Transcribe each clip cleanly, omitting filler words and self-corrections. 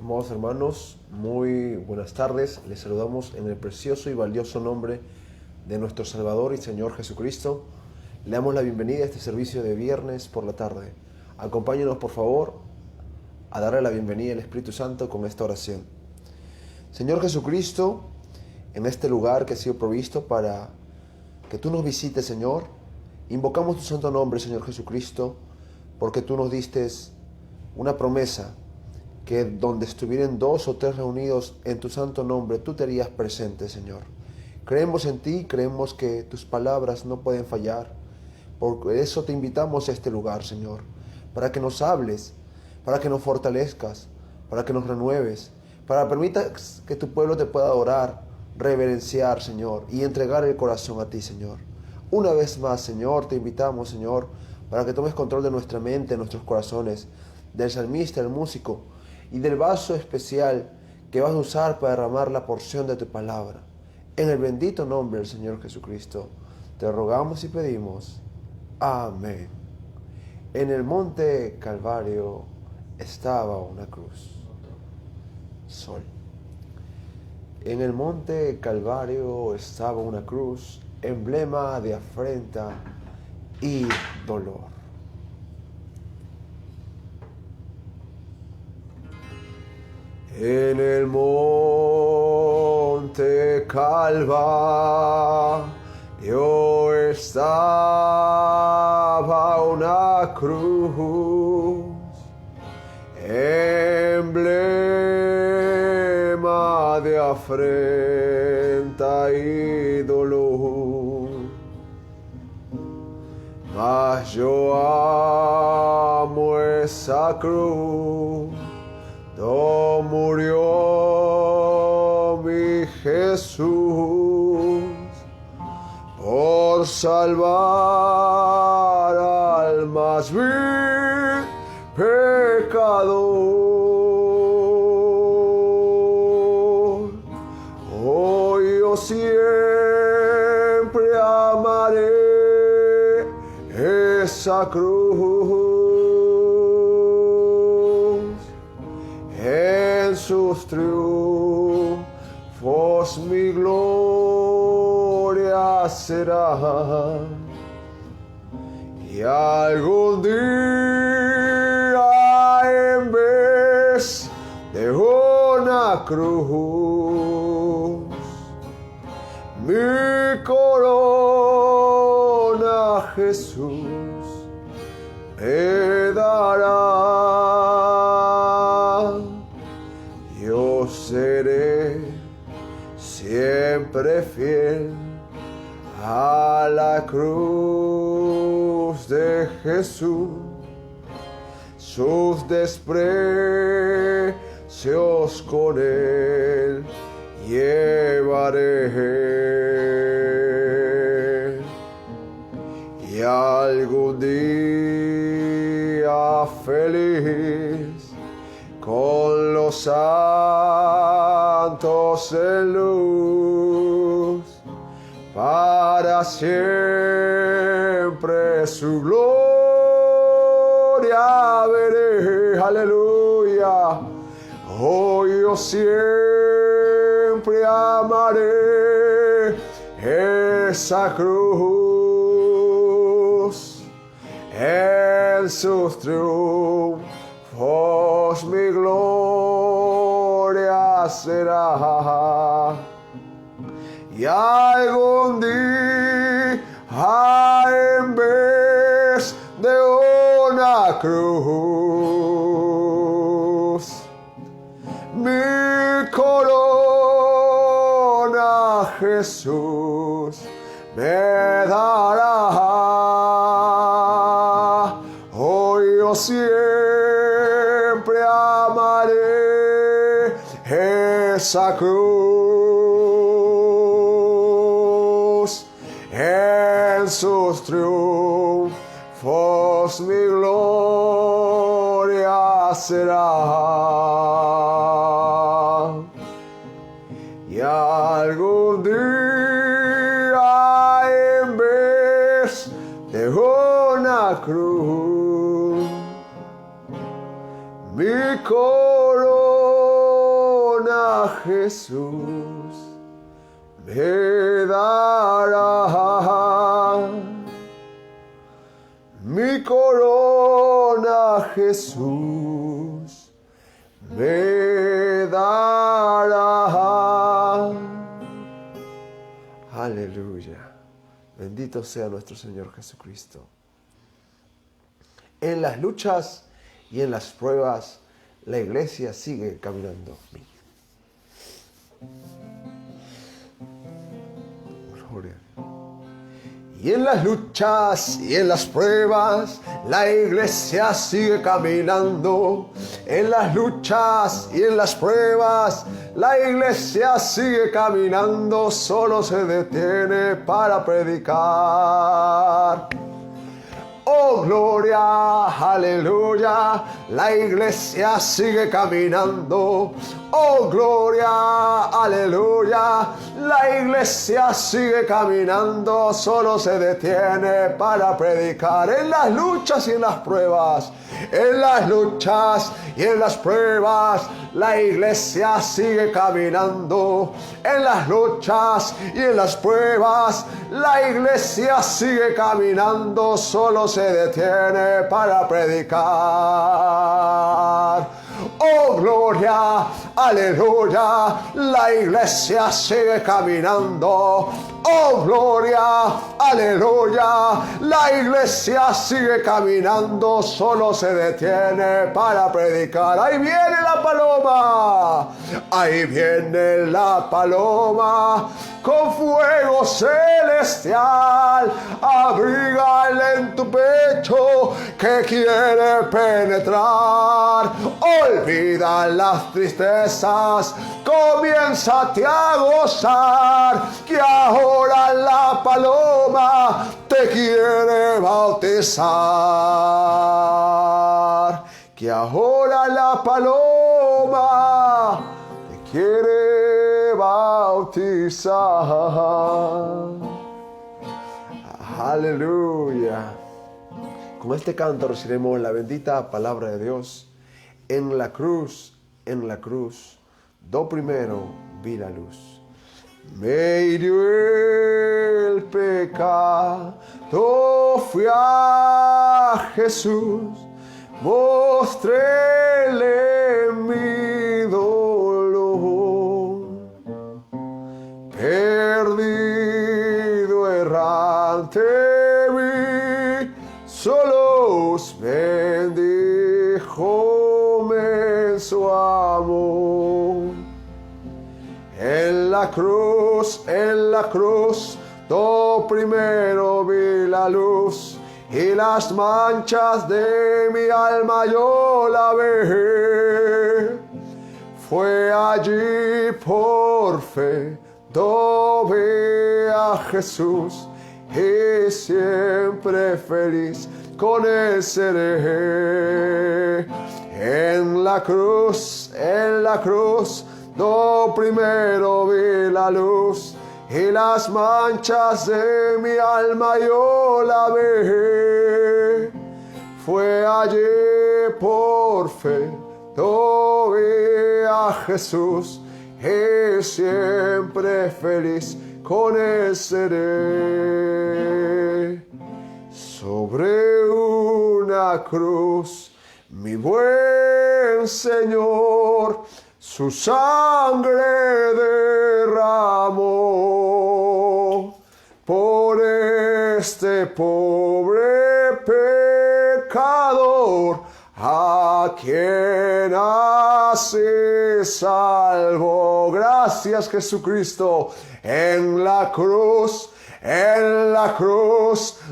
Amados hermanos, muy buenas tardes. Les saludamos en el precioso y valioso nombre de nuestro Salvador y Señor Jesucristo. Le damos la bienvenida a este servicio de viernes por la tarde. Acompáñenos, por favor, a darle la bienvenida al Espíritu Santo con esta oración. Señor Jesucristo, en este lugar que ha sido provisto para que tú nos visites, Señor, invocamos tu santo nombre, Señor Jesucristo, porque tú nos diste una promesa que donde estuvieran 2 o 3 reunidos en tu santo nombre, tú te harías presente, Señor. Creemos en ti, creemos que tus palabras no pueden fallar. Por eso te invitamos a este lugar, Señor, para que nos hables, para que nos fortalezcas, para que nos renueves, para que permitas que tu pueblo te pueda adorar, reverenciar, Señor, y entregar el corazón a ti, Señor. Una vez más, Señor, te invitamos, Señor, para que tomes control de nuestra mente, de nuestros corazones, del salmista, del músico, y del vaso especial que vas a usar para derramar la porción de tu palabra. En el bendito nombre del Señor Jesucristo, te rogamos y pedimos. Amén. En el monte Calvario estaba una cruz. Sol. En el monte Calvario estaba una cruz, emblema de afrenta y dolor. En el monte Calvario estaba una cruz, emblema de afrenta y dolor. Mas yo amo esa cruz, no murió mi Jesús por salvar al más vil pecador. Hoy yo siempre amaré esa cruz. En sus triunfos mi gloria será, y algún día en vez de una cruz mi corona Jesús me dará. Yo seré siempre fiel a la cruz de Jesús. Sus desprecios con él llevaré, y algún día feliz con los santos en luz, para siempre su gloria veré. Aleluya. Hoy yo siempre amaré esa cruz. En sus triunfos mi gloria será, y algún día en vez de una cruz mi corona Jesús me dará. Hoy yo siempre amaré esa cruz. En sus triunfos mi gloria será, y algún día en vez de una cruz mi corona Jesús me dará. Mi corona Jesús me dará. Aleluya. Bendito sea nuestro Señor Jesucristo. En las luchas y en las pruebas, la iglesia sigue caminando. Gloria. Y en las luchas y en las pruebas, la iglesia sigue caminando. En las luchas y en las pruebas, la iglesia sigue caminando. Solo se detiene para predicar. Oh, gloria, aleluya, la iglesia sigue caminando. Oh, gloria, aleluya, la iglesia sigue caminando. Solo se detiene para predicar. En las luchas y en las pruebas, en las luchas y en las pruebas, la iglesia sigue caminando. En las luchas y en las pruebas, la iglesia sigue caminando. Solo se detiene para predicar. Oh, gloria, aleluya, la iglesia sigue caminando. Oh, gloria, aleluya, la iglesia sigue caminando. Solo se detiene para predicar. Ahí viene la paloma, ahí viene la paloma, con fuego celestial. Abrígale en tu pecho que quiere penetrar. Olvida las tristezas, comiénzate a gozar, que ahora la paloma te quiere bautizar. Que ahora la paloma te quiere bautizar. Aleluya. Con este canto recibiremos la bendita palabra de Dios. En la cruz, do primero vi la luz. Me hirió el pecado, fui a Jesús, mostréle mi dolor. Perdido, errante vi, solo os bendijo su amor. En la cruz, do primero vi la luz, y las manchas de mi alma yo la ve. Fue allí por fe, do vi a Jesús, y siempre feliz con él seré. En la cruz, do primero vi la luz, y las manchas de mi alma yo la ve. Fue allí por fe, do vi a Jesús, y siempre feliz con él seré. Sobre una cruz, mi buen Señor su sangre derramó por este pobre pecador, a quien así salvó. Gracias, Jesucristo. En la cruz,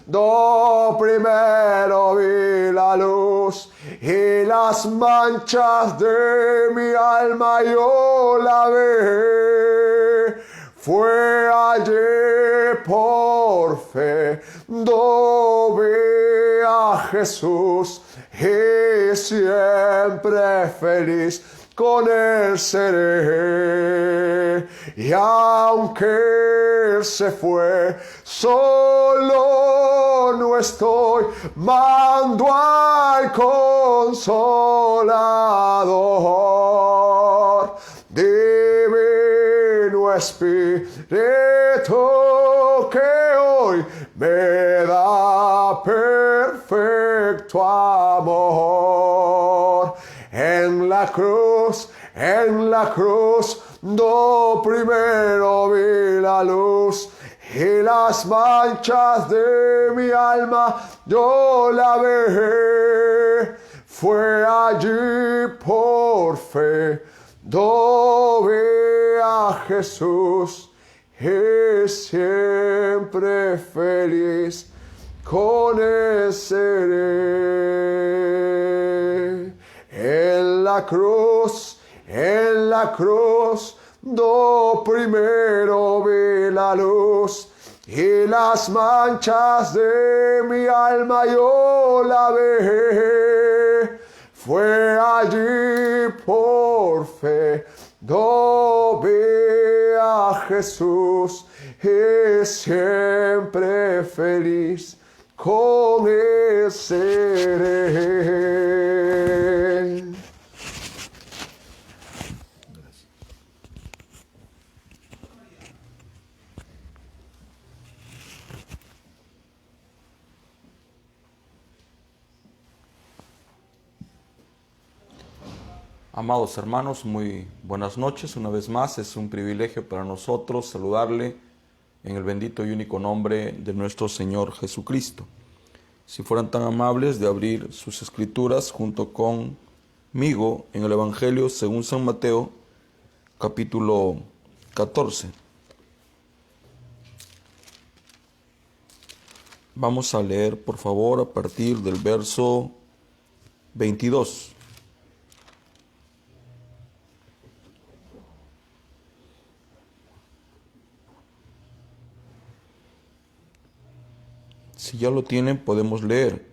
do primero vi la luz, y las manchas de mi alma yo la ve. Fue allí por fe, do vi a Jesús, y siempre feliz con él seré. Y aunque él se fue, solo no estoy, mando al Consolador. Divino Espíritu que hoy me da perfecto amor. En la cruz, do primero vi la luz y las manchas de mi alma yo lavé. Fue allí por fe, do vi a Jesús y siempre feliz con él seré. En la cruz, do primero vi la luz y las manchas de mi alma yo lavé. Fue allí por fe, do vi a Jesús y siempre feliz con él seré. Amados hermanos, muy buenas noches. Una vez más es un privilegio para nosotros saludarle en el bendito y único nombre de nuestro Señor Jesucristo. Si fueran tan amables de abrir sus escrituras junto conmigo en el Evangelio según San Mateo, capítulo 14. Vamos a leer, por favor, a partir del verso 22. Si ya lo tienen, podemos leer.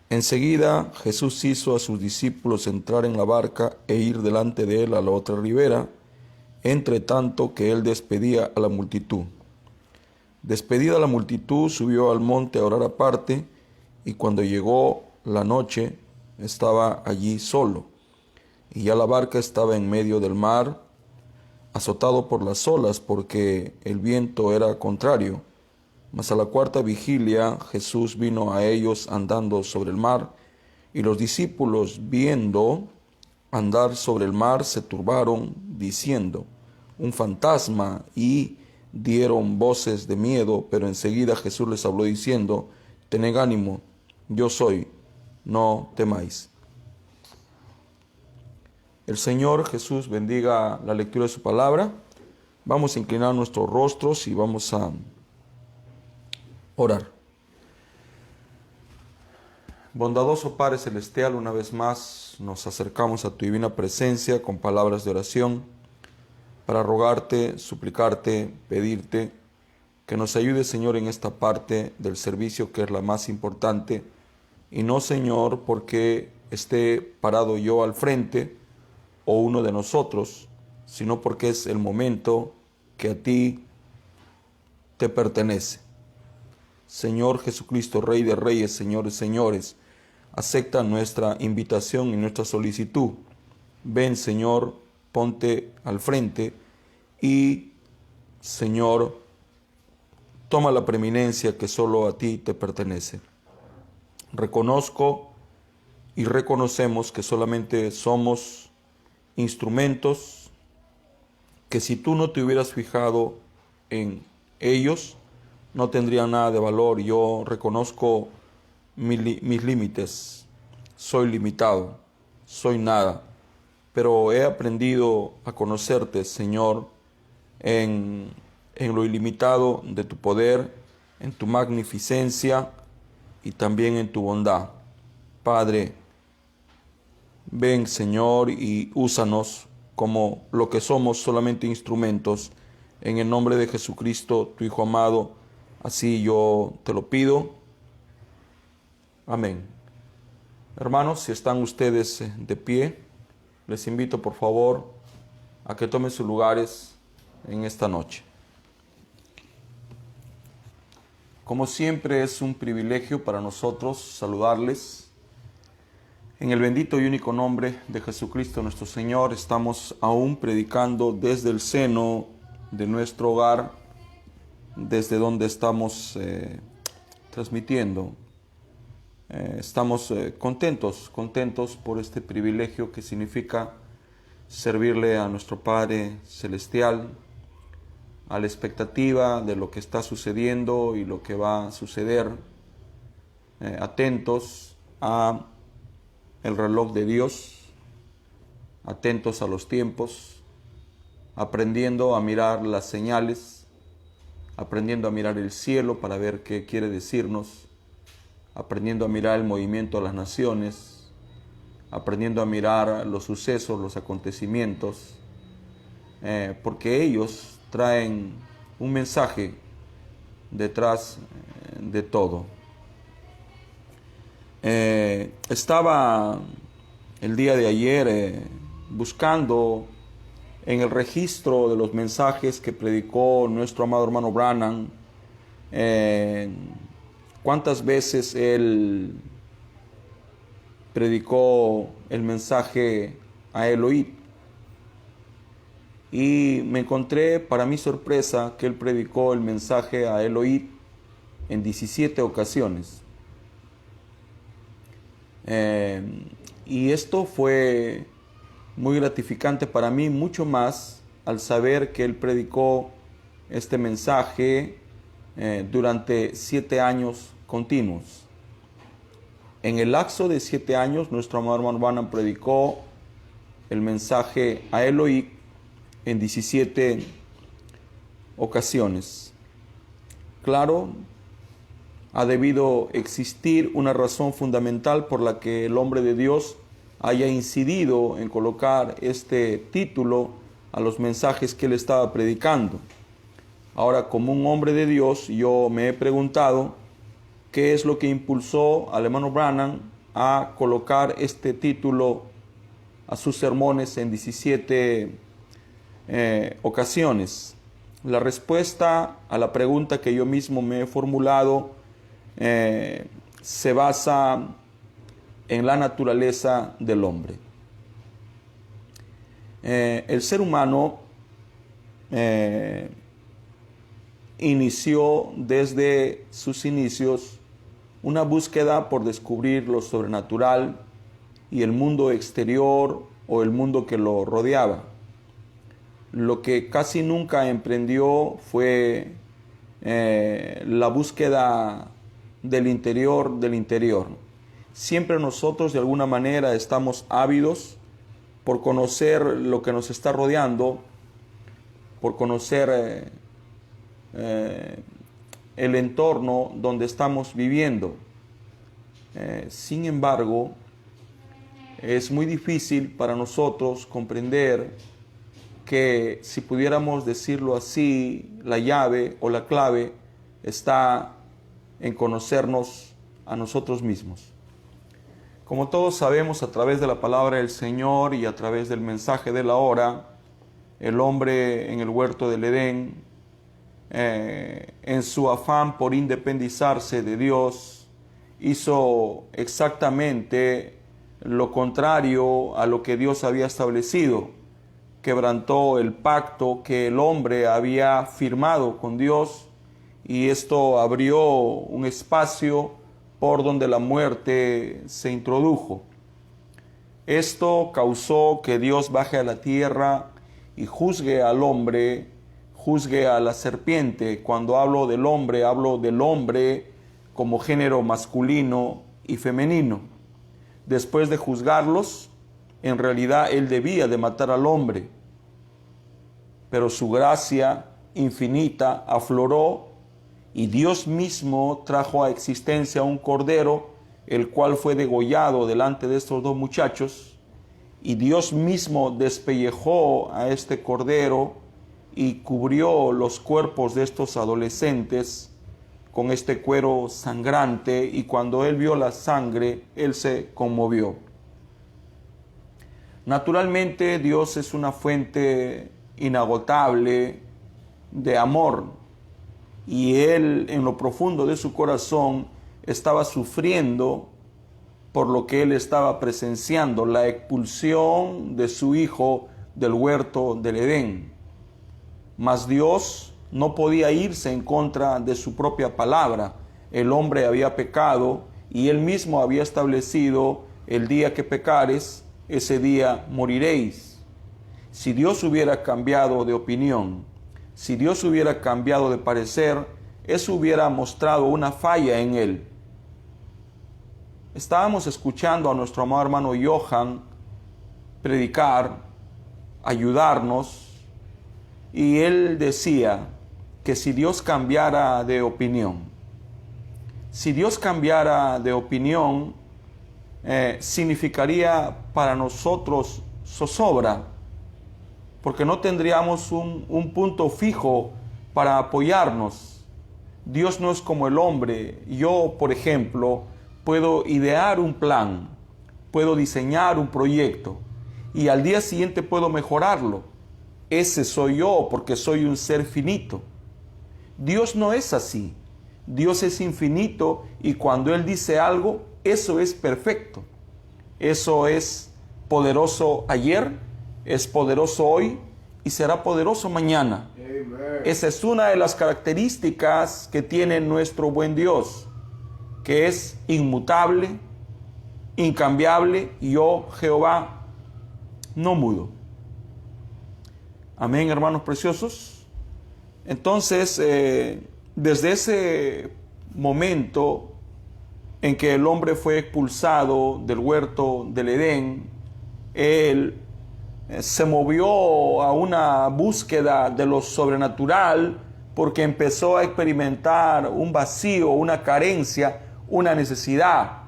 Enseguida Jesús hizo a sus discípulos entrar en la barca e ir delante de él a la otra ribera, entre tanto que él despedía a la multitud. Despedida la multitud, subió al monte a orar aparte, y cuando llegó la noche, estaba allí solo. Y ya la barca estaba en medio del mar, azotado por las olas, porque el viento era contrario. Mas a la cuarta vigilia Jesús vino a ellos andando sobre el mar, y los discípulos, viendo andar sobre el mar, se turbaron, diciendo: un fantasma, y dieron voces de miedo. Pero enseguida Jesús les habló diciendo: tened ánimo, yo soy, no temáis. El Señor Jesús bendiga la lectura de su palabra. Vamos a inclinar nuestros rostros y vamos a orar. Bondadoso Padre Celestial, una vez más nos acercamos a tu divina presencia con palabras de oración para rogarte, suplicarte, pedirte que nos ayudes, Señor, en esta parte del servicio que es la más importante, y no, Señor, porque esté parado yo al frente o uno de nosotros, sino porque es el momento que a ti te pertenece. Señor Jesucristo, Rey de Reyes, Señores, Señores, acepta nuestra invitación y nuestra solicitud. Ven, Señor, ponte al frente y, Señor, toma la preeminencia que solo a ti te pertenece. Reconozco y reconocemos que solamente somos instrumentos, que si tú no te hubieras fijado en ellos, no tendrían nada de valor. Yo reconozco mis límites. Soy limitado, soy nada. Pero he aprendido a conocerte, Señor, en lo ilimitado de tu poder, en tu magnificencia y también en tu bondad. Padre, ven, Señor, y úsanos como lo que somos, solamente instrumentos. En el nombre de Jesucristo, tu Hijo amado, así yo te lo pido. Amén. Hermanos, si están ustedes de pie, les invito por favor a que tomen sus lugares en esta noche. Como siempre, es un privilegio para nosotros saludarles En el bendito y único nombre de Jesucristo nuestro Señor, estamos aún predicando desde el seno de nuestro hogar, desde donde estamos transmitiendo. Estamos contentos por este privilegio que significa servirle a nuestro Padre Celestial, a la expectativa de lo que está sucediendo y lo que va a suceder, atentos a el reloj de Dios, atentos a los tiempos, aprendiendo a mirar las señales, aprendiendo a mirar el cielo para ver qué quiere decirnos, aprendiendo a mirar el movimiento de las naciones, aprendiendo a mirar los sucesos, los acontecimientos, porque ellos traen un mensaje detrás de todo. Estaba el día de ayer buscando en el registro de los mensajes que predicó nuestro amado hermano Branham, cuántas veces él predicó el mensaje a Elohim. Y me encontré, para mi sorpresa, que él predicó el mensaje a Elohim en 17 ocasiones. Y esto fue muy gratificante para mí, mucho más al saber que él predicó este mensaje durante 7 años continuos. En el lapso de 7 años, nuestro amado hermano Branham predicó el mensaje a Elohim en 17 ocasiones. Claro, ha debido existir una razón fundamental por la que el hombre de Dios haya incidido en colocar este título a los mensajes que él estaba predicando. Ahora, como un hombre de Dios, yo me he preguntado qué es lo que impulsó al hermano Branham a colocar este título a sus sermones en 17 ocasiones. La respuesta a la pregunta que yo mismo me he formulado se basa en la naturaleza del hombre. El ser humano inició desde sus inicios una búsqueda por descubrir lo sobrenatural y el mundo exterior o el mundo que lo rodeaba. Lo que casi nunca emprendió fue la búsqueda del interior. Siempre nosotros de alguna manera estamos ávidos por conocer lo que nos está rodeando, por conocer el entorno donde estamos viviendo. Sin embargo, es muy difícil para nosotros comprender que, si pudiéramos decirlo así, la llave o la clave está en conocernos a nosotros mismos. Como todos sabemos, a través de la palabra del Señor y a través del mensaje de la hora, el hombre en el huerto del Edén, en su afán por independizarse de Dios, hizo exactamente lo contrario a lo que Dios había establecido. Quebrantó el pacto que el hombre había firmado con Dios, y esto abrió un espacio por donde la muerte se introdujo. Esto causó que Dios baje a la tierra y juzgue al hombre, juzgue a la serpiente. Cuando hablo del hombre como género masculino y femenino. Después de juzgarlos, en realidad él debía de matar al hombre, pero su gracia infinita afloró y Dios mismo trajo a existencia un cordero, el cual fue degollado delante de estos dos muchachos, y Dios mismo despellejó a este cordero y cubrió los cuerpos de estos adolescentes con este cuero sangrante, y cuando él vio la sangre, él se conmovió. Naturalmente, Dios es una fuente inagotable de amor, y él, en lo profundo de su corazón, estaba sufriendo por lo que él estaba presenciando, la expulsión de su hijo del huerto del Edén. Mas Dios no podía irse en contra de su propia palabra. El hombre había pecado y él mismo había establecido: el día que pecares, ese día moriréis. Si Dios hubiera cambiado de opinión, si Dios hubiera cambiado de parecer, eso hubiera mostrado una falla en él. Estábamos escuchando a nuestro amado hermano Johan predicar, ayudarnos, y él decía que si Dios cambiara de opinión, significaría para nosotros zozobra, porque no tendríamos un punto fijo para apoyarnos. Dios no es como el hombre. Yo, por ejemplo, puedo idear un plan, puedo diseñar un proyecto y al día siguiente puedo mejorarlo. Ese soy yo, porque soy un ser finito. Dios no es así. Dios es infinito y cuando Él dice algo, eso es perfecto. Eso es poderoso ayer, es poderoso hoy y será poderoso mañana. Amen. Esa es una de las características que tiene nuestro buen Dios, que es inmutable, incambiable. Yo, Jehová, no mudo. Amén, hermanos preciosos. Entonces, desde ese momento en que el hombre fue expulsado del huerto del Edén, él se movió a una búsqueda de lo sobrenatural porque empezó a experimentar un vacío, una carencia, una necesidad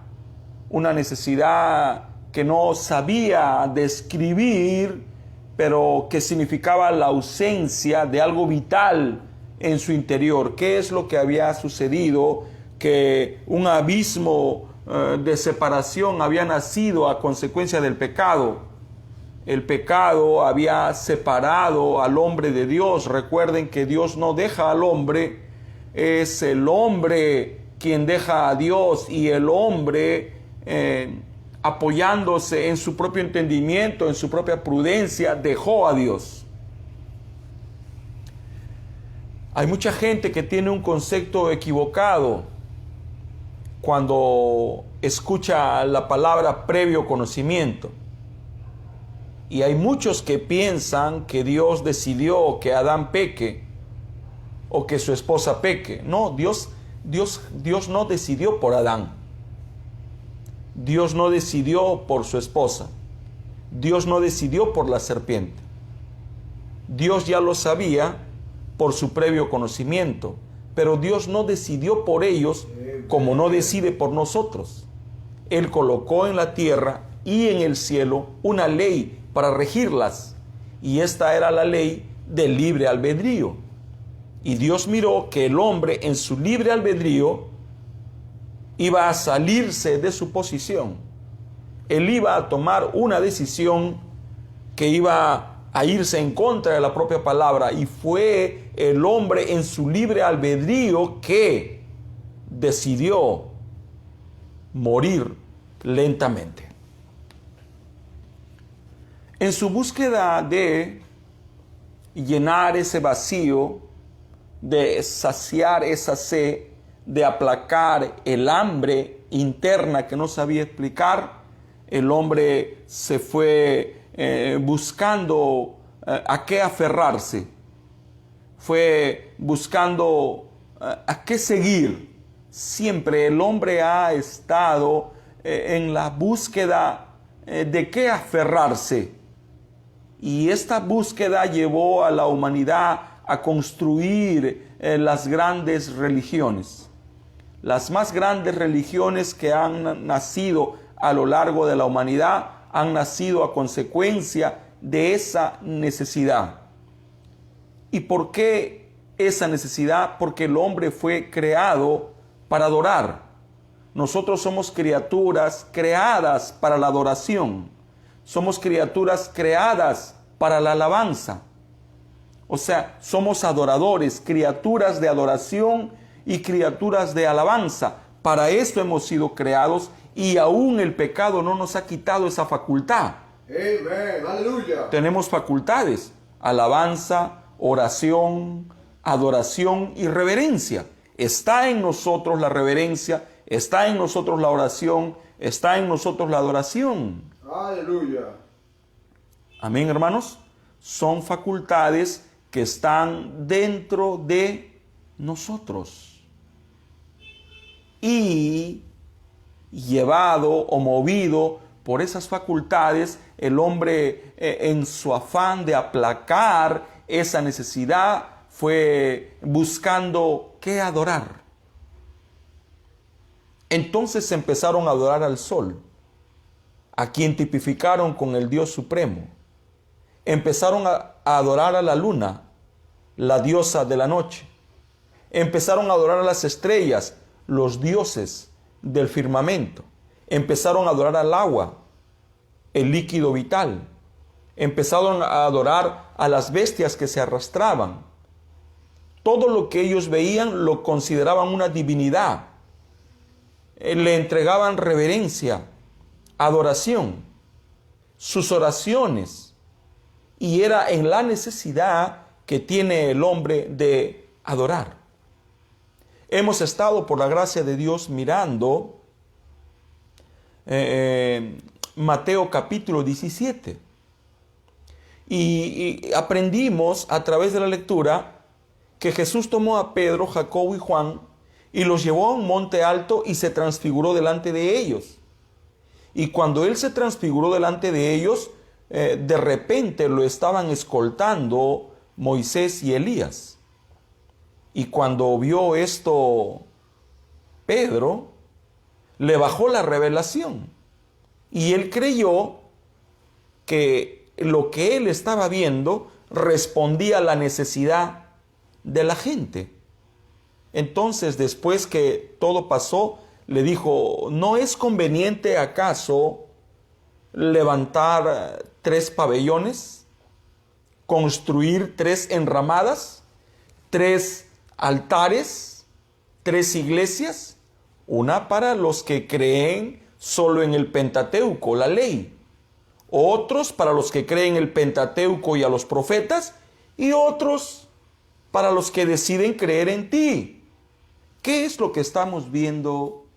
que no sabía describir, pero que significaba la ausencia de algo vital en su interior. ¿Qué es lo que había sucedido? Que un abismo de separación había nacido a consecuencia del pecado. El pecado había separado al hombre de Dios. Recuerden que Dios no deja al hombre, es el hombre quien deja a Dios, y el hombre apoyándose en su propio entendimiento, en su propia prudencia, dejó a Dios. Hay mucha gente que tiene un concepto equivocado cuando escucha la palabra previo conocimiento. Y hay muchos que piensan que Dios decidió que Adán peque o que su esposa peque. No, Dios no decidió por Adán. Dios no decidió por su esposa. Dios no decidió por la serpiente. Dios ya lo sabía por su previo conocimiento, pero Dios no decidió por ellos como no decide por nosotros. Él colocó en la tierra y en el cielo una ley para regirlas, y esta era la ley del libre albedrío. Y Dios miró que el hombre en su libre albedrío iba a salirse de su posición. Él iba a tomar una decisión que iba a irse en contra de la propia palabra, y fue el hombre en su libre albedrío que decidió morir lentamente. En su búsqueda de llenar ese vacío, de saciar esa sed, de aplacar el hambre interna que no sabía explicar, el hombre se fue buscando a qué aferrarse, fue buscando a qué seguir. Siempre el hombre ha estado en la búsqueda de qué aferrarse. Y esta búsqueda llevó a la humanidad a construir las grandes religiones. Las más grandes religiones que han nacido a lo largo de la humanidad han nacido a consecuencia de esa necesidad. ¿Y por qué esa necesidad? Porque el hombre fue creado para adorar. Nosotros somos criaturas creadas para la adoración. Somos criaturas creadas para la alabanza. O sea, somos adoradores, criaturas de adoración y criaturas de alabanza. Para esto hemos sido creados y aún el pecado no nos ha quitado esa facultad. Amén. Aleluya. Tenemos facultades: alabanza, oración, adoración y reverencia. Está en nosotros la reverencia, está en nosotros la oración, está en nosotros la adoración. Aleluya. Amén, hermanos. Son facultades que están dentro de nosotros. Y llevado o movido por esas facultades, el hombre en su afán de aplacar esa necesidad fue buscando qué adorar. Entonces empezaron a adorar al sol, a quien tipificaron con el Dios supremo. Empezaron a adorar a la luna, la diosa de la noche. Empezaron a adorar a las estrellas, los dioses del firmamento. Empezaron a adorar al agua, el líquido vital. Empezaron a adorar a las bestias que se arrastraban. Todo lo que ellos veían lo consideraban una divinidad. Le entregaban reverencia, adoración, sus oraciones. Y era en la necesidad que tiene el hombre de adorar. Hemos estado, por la gracia de Dios, mirando Mateo capítulo 17. Y aprendimos a través de la lectura que Jesús tomó a Pedro, Jacobo y Juan y los llevó a un monte alto y se transfiguró delante de ellos. Y cuando Él se transfiguró delante de ellos, de repente lo estaban escoltando Moisés y Elías. Y cuando vio esto Pedro, le bajó la revelación. Y él creyó que lo que él estaba viendo respondía a la necesidad de la gente. Entonces, después que todo pasó, le dijo: ¿no es conveniente acaso levantar 3 pabellones, construir 3 enramadas, 3 altares, 3 iglesias? Una para los que creen solo en el Pentateuco, la ley. Otros para los que creen el Pentateuco y a los profetas. Y otros para los que deciden creer en ti. ¿Qué es lo que estamos viendo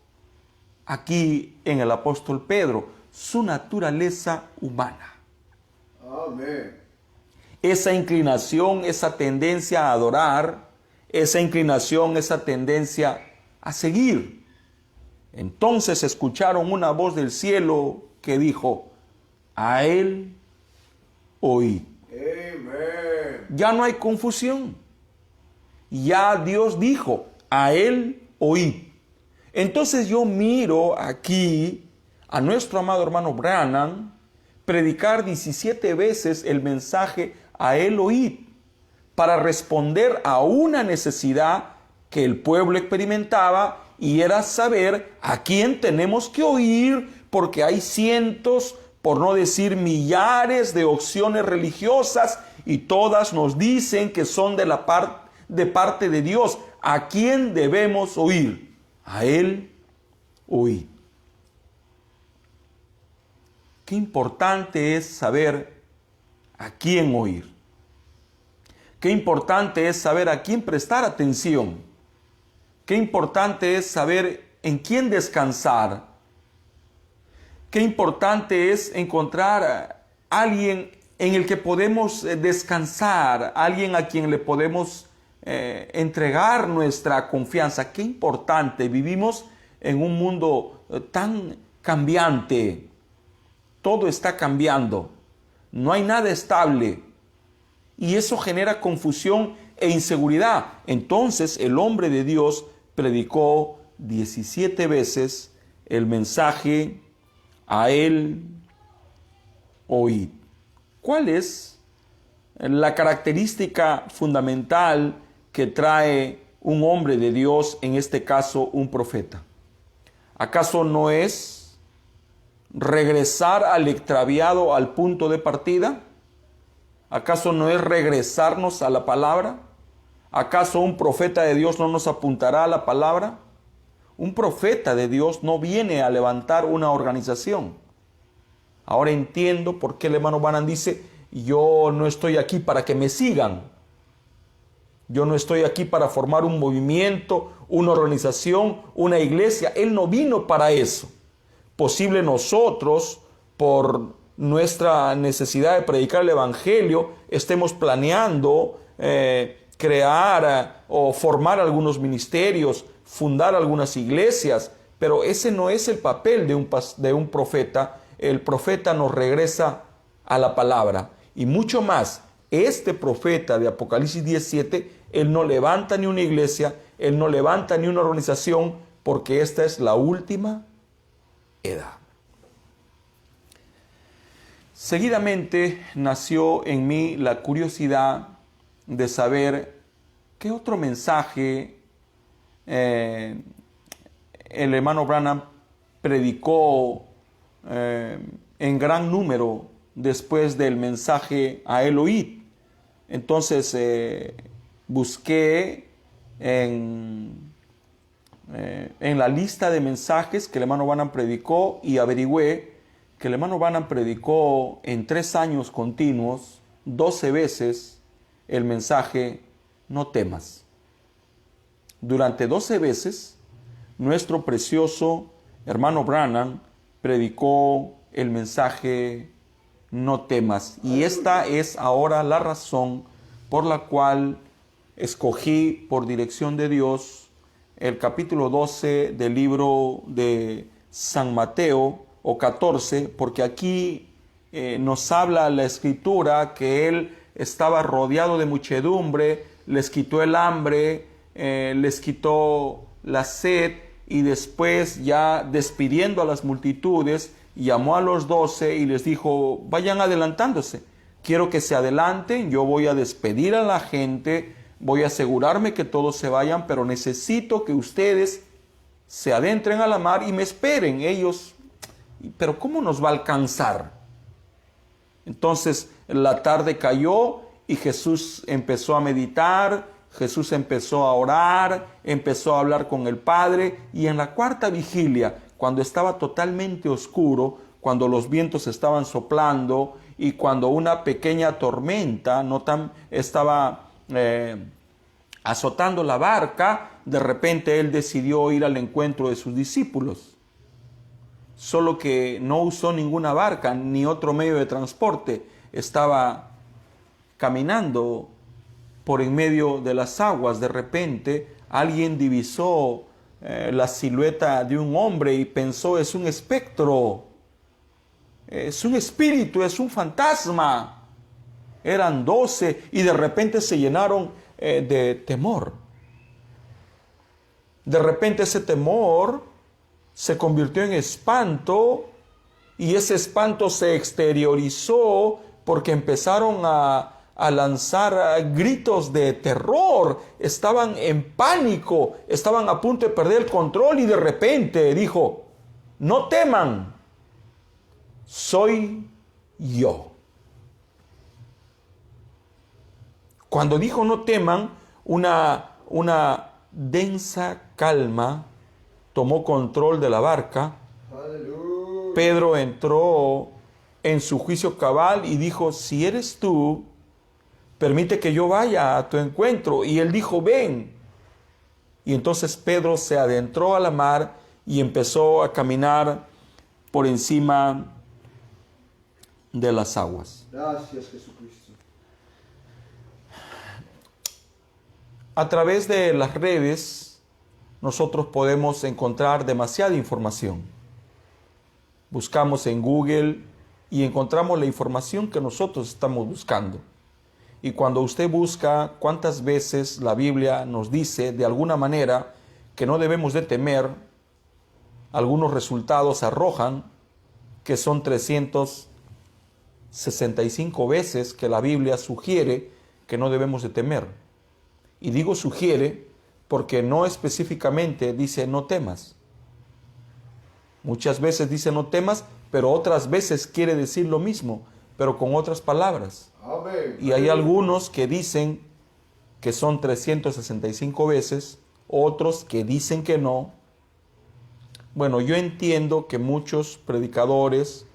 aquí en el apóstol Pedro? Su naturaleza humana. Amén. Esa inclinación, esa tendencia a adorar, esa inclinación, esa tendencia a seguir. Entonces escucharon una voz del cielo que dijo: a él oí. Amén. Ya no hay confusión. Ya Dios dijo: a él oí. Entonces yo miro aquí a nuestro amado hermano Branham predicar 17 veces el mensaje a él oíd, para responder a una necesidad que el pueblo experimentaba, y era saber a quién tenemos que oír, porque hay cientos, por no decir millares, de opciones religiosas, y todas nos dicen que son de parte de Dios. ¿A quién debemos oír? A él oíd. Qué importante es saber a quién oír. Qué importante es saber a quién prestar atención. Qué importante es saber en quién descansar. Qué importante es encontrar a alguien en el que podemos descansar, alguien a quien le podemos entregar nuestra confianza. Qué importante. Vivimos en un mundo tan cambiante. Todo está cambiando. No hay nada estable. Y eso genera confusión e inseguridad. Entonces el hombre de Dios predicó 17 veces el mensaje a él oíd. ¿Cuál es la característica fundamental que trae un hombre de Dios, en este caso un profeta? ¿Acaso no es regresar al extraviado al punto de partida? ¿Acaso no es regresarnos a la palabra? ¿Acaso un profeta de Dios no nos apuntará a la palabra? Un profeta de Dios no viene a levantar una organización. Ahora entiendo por qué el hermano Branham dice, yo no estoy aquí para que me sigan. Yo no estoy aquí para formar un movimiento, una organización, una iglesia. Él no vino para eso. Posible nosotros, por nuestra necesidad de predicar el evangelio, estemos planeando crear o formar algunos ministerios, fundar algunas iglesias, pero ese no es el papel de un profeta. El profeta nos regresa a la palabra. Y mucho más, este profeta de Apocalipsis 17, él no levanta ni una iglesia, él no levanta ni una organización, porque esta es la última edad. Seguidamente nació en mí la curiosidad de saber qué otro mensaje el hermano Branham predicó en gran número después del mensaje a Elohim. Entonces busqué en la lista de mensajes que el hermano Branham predicó y averigüé que el hermano Branham predicó en 3 años continuos 12 veces el mensaje no temas. Durante 12 veces nuestro precioso hermano Branham predicó el mensaje no temas, y esta es ahora la razón por la cual escogí por dirección de Dios el capítulo 12 del libro de San Mateo, o 14, porque aquí nos habla la escritura que él estaba rodeado de muchedumbre, les quitó el hambre, les quitó la sed, y después, ya despidiendo a las multitudes, llamó a los 12 y les dijo, vayan adelantándose, quiero que se adelanten, yo voy a despedir a la gente, voy a asegurarme que todos se vayan, pero necesito que ustedes se adentren a la mar y me esperen. Ellos, pero ¿cómo nos va a alcanzar? Entonces la tarde cayó y Jesús empezó a meditar, Jesús empezó a orar, empezó a hablar con el Padre, y en la cuarta vigilia, cuando estaba totalmente oscuro, cuando los vientos estaban soplando y cuando una pequeña tormenta estaba azotando la barca, de repente él decidió ir al encuentro de sus discípulos. Solo que no usó ninguna barca ni otro medio de transporte. Estaba caminando por en medio de las aguas. De repente alguien divisó la silueta de un hombre y pensó, es un espectro, es un espíritu, es un fantasma. Eran 12 y de repente se llenaron de temor. De repente ese temor se convirtió en espanto, y ese espanto se exteriorizó porque empezaron a lanzar gritos de terror, estaban en pánico, estaban a punto de perder el control, y de repente dijo, no teman, soy yo. Cuando dijo no teman, una densa calma tomó control de la barca. ¡Aleluya! Pedro entró en su juicio cabal y dijo, si eres tú, permite que yo vaya a tu encuentro. Y él dijo, ven. Y entonces Pedro se adentró a la mar y empezó a caminar por encima de las aguas. Gracias, Jesucristo. A través de las redes nosotros podemos encontrar demasiada información. Buscamos en Google y encontramos la información que nosotros estamos buscando. Y cuando usted busca cuántas veces la Biblia nos dice de alguna manera que no debemos de temer, algunos resultados arrojan que son 365 veces que la Biblia sugiere que no debemos de temer. Y digo sugiere porque no específicamente dice no temas. Muchas veces dice no temas, pero otras veces quiere decir lo mismo, pero con otras palabras. Amén. Y hay algunos que dicen que son 365 veces, otros que dicen que no, Bueno, yo entiendo que muchos predicadores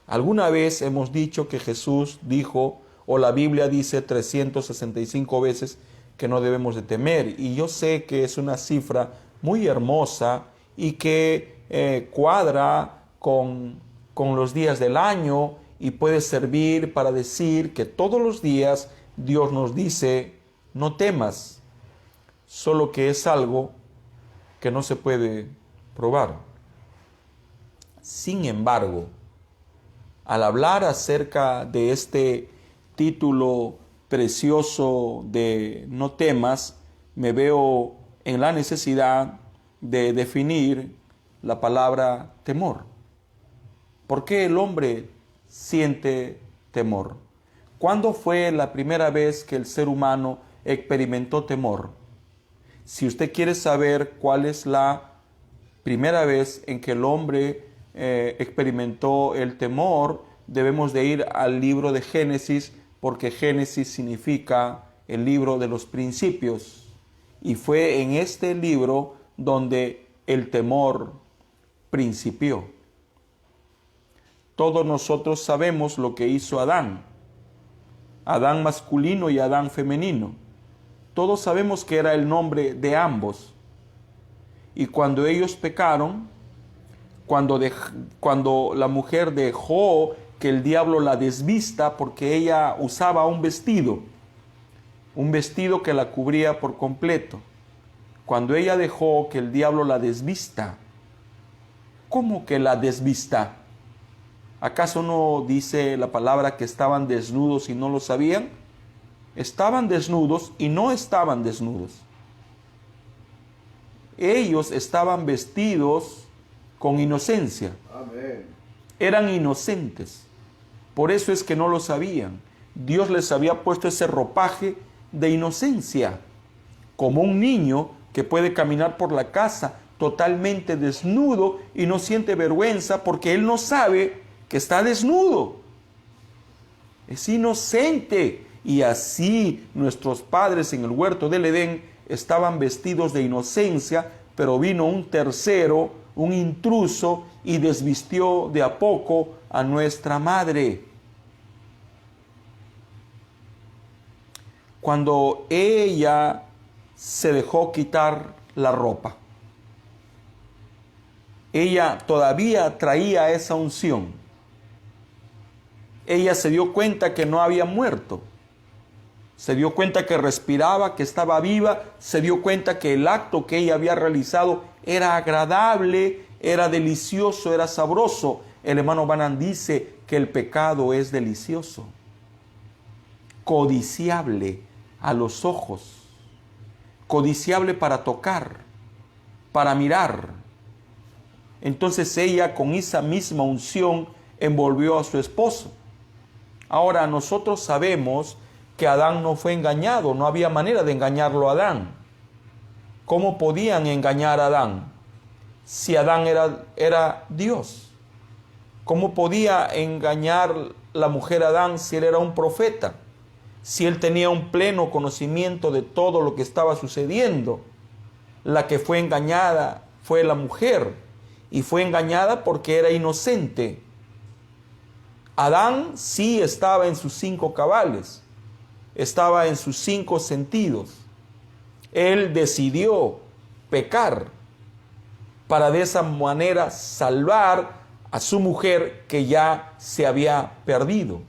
alguna vez hemos dicho que Jesús dijo, o la Biblia dice 365 veces que no debemos de temer. Y yo sé que es una cifra muy hermosa y que cuadra con los días del año y puede servir para decir que todos los días Dios nos dice, no temas, solo que es algo que no se puede probar. Sin embargo, al hablar acerca de este título precioso de no temas, me veo en la necesidad de definir la palabra temor. ¿Por qué el hombre siente temor? ¿Cuándo fue la primera vez que el ser humano experimentó temor? Si usted quiere saber cuál es la primera vez en que el hombre experimentó el temor, debemos de ir al libro de Génesis, porque Génesis significa el libro de los principios. Y fue en este libro donde el temor principió. Todos nosotros sabemos lo que hizo Adán. Adán masculino y Adán femenino. Todos sabemos que era el nombre de ambos. Y cuando ellos pecaron, cuando la mujer dejó que el diablo la desvista porque ella usaba un vestido que la cubría por completo. Cuando ella dejó que el diablo la desvista, ¿cómo que la desvista? ¿Acaso no dice la palabra que estaban desnudos y no lo sabían? Estaban desnudos y no estaban desnudos. Ellos estaban vestidos con inocencia. Amén. Eran inocentes. Por eso es que no lo sabían. Dios les había puesto ese ropaje de inocencia, como un niño que puede caminar por la casa totalmente desnudo y no siente vergüenza porque él no sabe que está desnudo. Es inocente. Y así nuestros padres en el huerto del Edén estaban vestidos de inocencia, pero vino un tercero, un intruso, y desvistió de a poco a nuestra madre. Cuando ella se dejó quitar la ropa, ella todavía traía esa unción. Ella se dio cuenta que no había muerto. Se dio cuenta que respiraba, que estaba viva. Se dio cuenta que el acto que ella había realizado era agradable, era delicioso, era sabroso. El hermano Branham dice que el pecado es delicioso, codiciable a los ojos, codiciable para tocar, para mirar. Entonces ella con esa misma unción envolvió a su esposo. Ahora nosotros sabemos que Adán no fue engañado, no había manera de engañarlo a Adán. ¿Cómo podían engañar a Adán si Adán era Dios? ¿Cómo podía engañar la mujer a Adán si él era un profeta? Si él tenía un pleno conocimiento de todo lo que estaba sucediendo. La que fue engañada fue la mujer, y fue engañada porque era inocente. Adán sí estaba en sus 5 cabales, estaba en sus 5 sentidos. Él decidió pecar para de esa manera salvar a su mujer que ya se había perdido.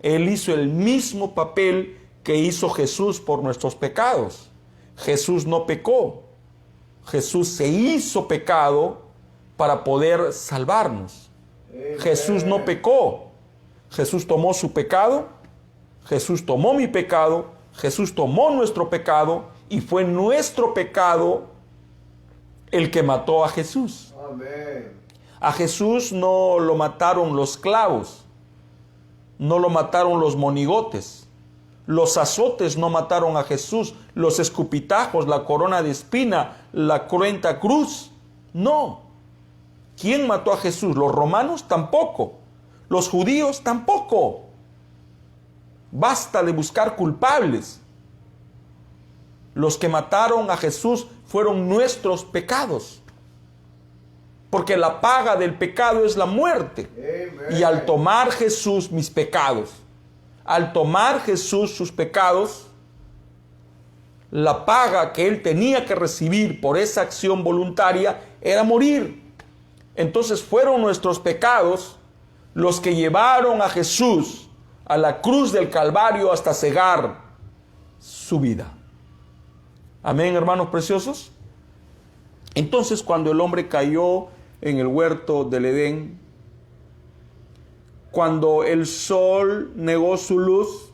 Él hizo el mismo papel que hizo Jesús por nuestros pecados. Jesús no pecó. Jesús se hizo pecado para poder salvarnos. Jesús no pecó. Jesús tomó su pecado. Jesús tomó mi pecado. Jesús tomó nuestro pecado. Y fue nuestro pecado el que mató a Jesús. Amén. A Jesús no lo mataron los clavos. No lo mataron los monigotes. Los azotes no mataron a Jesús. Los escupitajos, la corona de espina, la cruenta cruz. No. ¿Quién mató a Jesús? Los romanos tampoco. Los judíos tampoco. Basta de buscar culpables. Los que mataron a Jesús fueron nuestros pecados. porque la paga del pecado es la muerte. Amen. Y al tomar Jesús mis pecados, al tomar Jesús sus pecados, la paga que él tenía que recibir por esa acción voluntaria era morir. Entonces fueron nuestros pecados los que llevaron a Jesús a la cruz del Calvario hasta cegar su vida. Amén, hermanos preciosos. Entonces, cuando el hombre cayó en el huerto del Edén, cuando el sol negó su luz,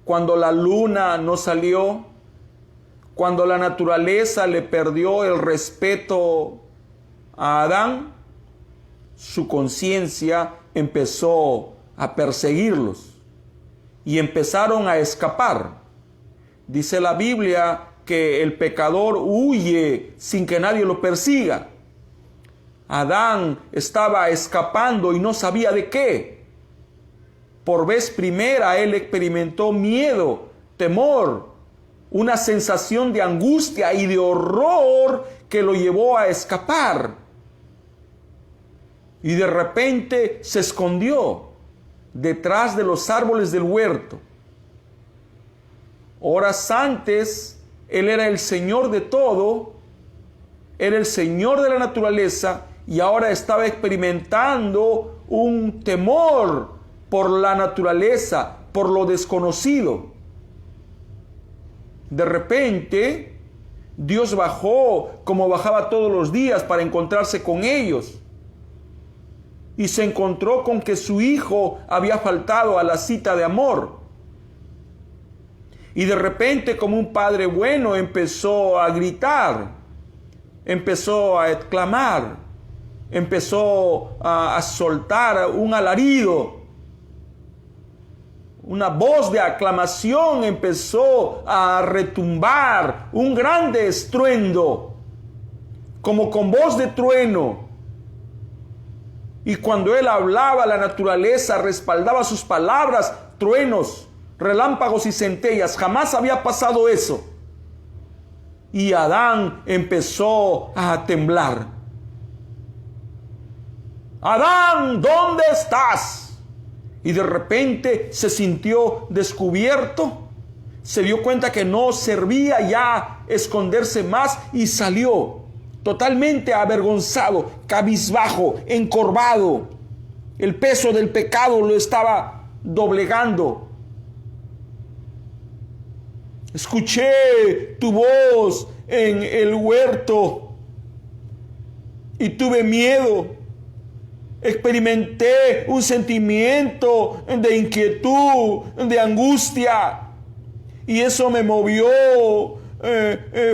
cuando la luna no salió, cuando la naturaleza le perdió el respeto a Adán, su conciencia empezó a perseguirlos y empezaron a escapar. Dice la Biblia que el pecador huye sin que nadie lo persiga. Adán estaba escapando y no sabía de qué. Por vez primera él experimentó miedo, temor, una sensación de angustia y de horror que lo llevó a escapar. Y de repente se escondió detrás de los árboles del huerto. Horas antes, él era el Señor de todo, era el Señor de la naturaleza, y ahora estaba experimentando un temor por la naturaleza, por lo desconocido. De repente, Dios bajó como bajaba todos los días para encontrarse con ellos. Y se encontró con que su hijo había faltado a la cita de amor. Y de repente, como un padre bueno, empezó a gritar, empezó a exclamar, empezó a soltar un alarido. Una voz de aclamación empezó a retumbar, un grande estruendo, como con voz de trueno. Y cuando él hablaba, la naturaleza respaldaba sus palabras, truenos, relámpagos y centellas. Jamás había pasado eso. Y Adán empezó a temblar. Adán, ¿dónde estás? Y de repente se sintió descubierto. Se dio cuenta que no servía ya esconderse más y salió totalmente avergonzado, cabizbajo, encorvado. El peso del pecado lo estaba doblegando. Escuché tu voz en el huerto y tuve miedo. Experimenté un sentimiento de inquietud, de angustia, y eso me movió.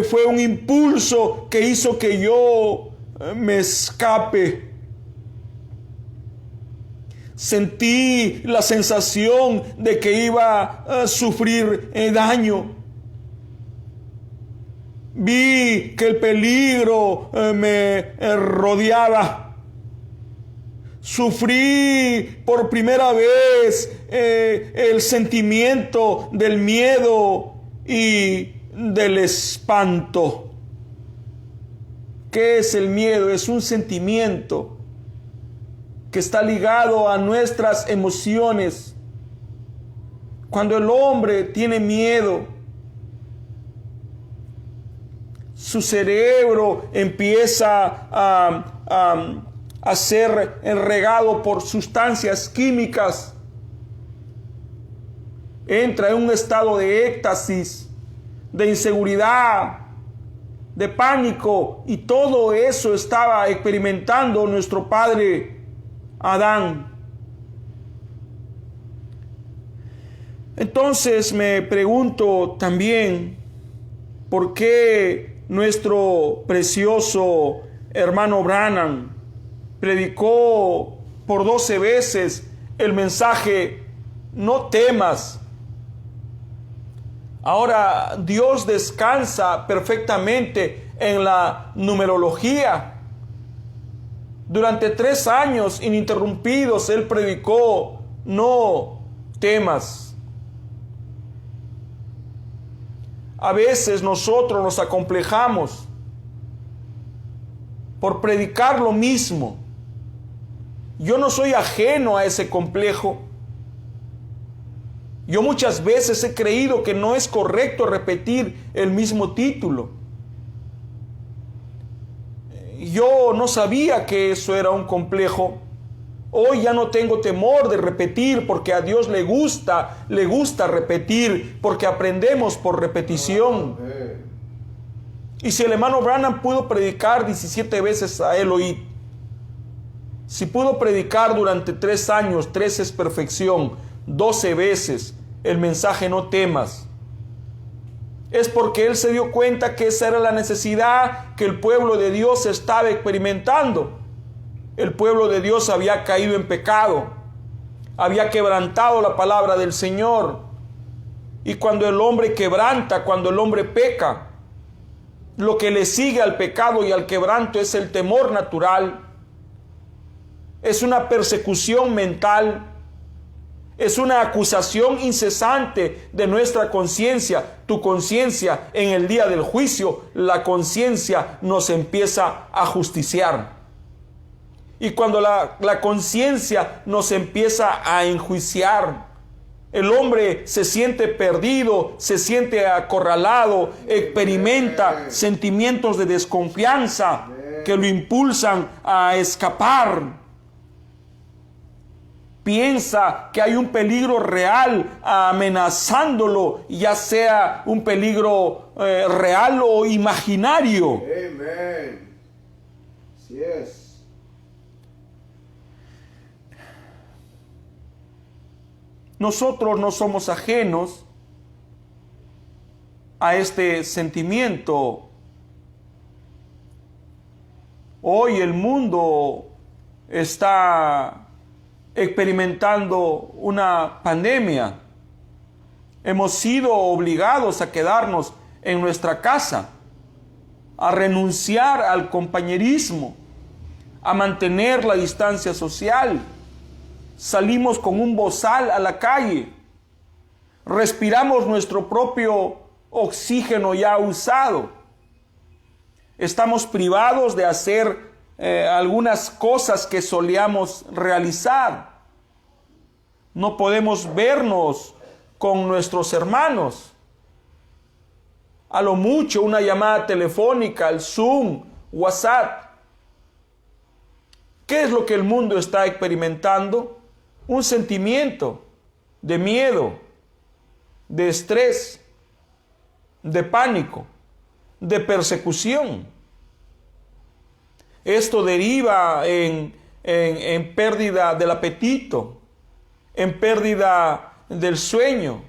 Fue un impulso que hizo que yo me escape. Sentí la sensación de que iba a sufrir daño. Vi que el peligro me rodeaba. Sufrí por primera vez el sentimiento del miedo y del espanto. ¿Qué es el miedo? Es un sentimiento que está ligado a nuestras emociones. Cuando el hombre tiene miedo, su cerebro empieza a ser regado por sustancias químicas. Entra en un estado de éxtasis, de inseguridad, de pánico, y todo eso estaba experimentando nuestro padre Adán. Entonces me pregunto también, ¿por qué nuestro precioso hermano Branham predicó por 12 veces el mensaje "no temas"? Ahora Dios descansa perfectamente en la numerología. Durante 3 años ininterrumpidos Él predicó "no temas". A veces nosotros nos acomplejamos por predicar lo mismo. Yo no soy ajeno a ese complejo. Yo muchas veces he creído que no es correcto repetir el mismo título. Yo no sabía que eso era un complejo. Hoy ya no tengo temor de repetir porque a Dios le gusta repetir porque aprendemos por repetición. Y si el hermano Branham pudo predicar 17 veces a Elohim, si pudo predicar durante 3 años, 3 es perfección, 12 veces el mensaje no temas, es porque él se dio cuenta que esa era la necesidad que el pueblo de Dios estaba experimentando. El pueblo de Dios había caído en pecado, había quebrantado la palabra del Señor. Y cuando el hombre quebranta, cuando el hombre peca, lo que le sigue al pecado y al quebranto es el temor natural, es una persecución mental, es una acusación incesante de nuestra conciencia. Tu conciencia en el día del juicio, la conciencia nos empieza a justiciar. Y cuando la conciencia nos empieza a enjuiciar, el hombre se siente perdido, se siente acorralado, experimenta sentimientos de desconfianza que lo impulsan a escapar. Piensa que hay un peligro real amenazándolo, ya sea un peligro real o imaginario. Amén. Así es. Nosotros no somos ajenos a este sentimiento. Hoy el mundo está experimentando una pandemia. Hemos sido obligados a quedarnos en nuestra casa, a renunciar al compañerismo, a mantener la distancia social. Salimos con un bozal a la calle, respiramos nuestro propio oxígeno ya usado. Estamos privados de hacer algunas cosas que solíamos realizar. No podemos vernos con nuestros hermanos. A lo mucho una llamada telefónica, el Zoom, WhatsApp. ¿Qué es lo que el mundo está experimentando? Un sentimiento de miedo, de estrés, de pánico, de persecución. Esto deriva en pérdida del apetito, en pérdida del sueño,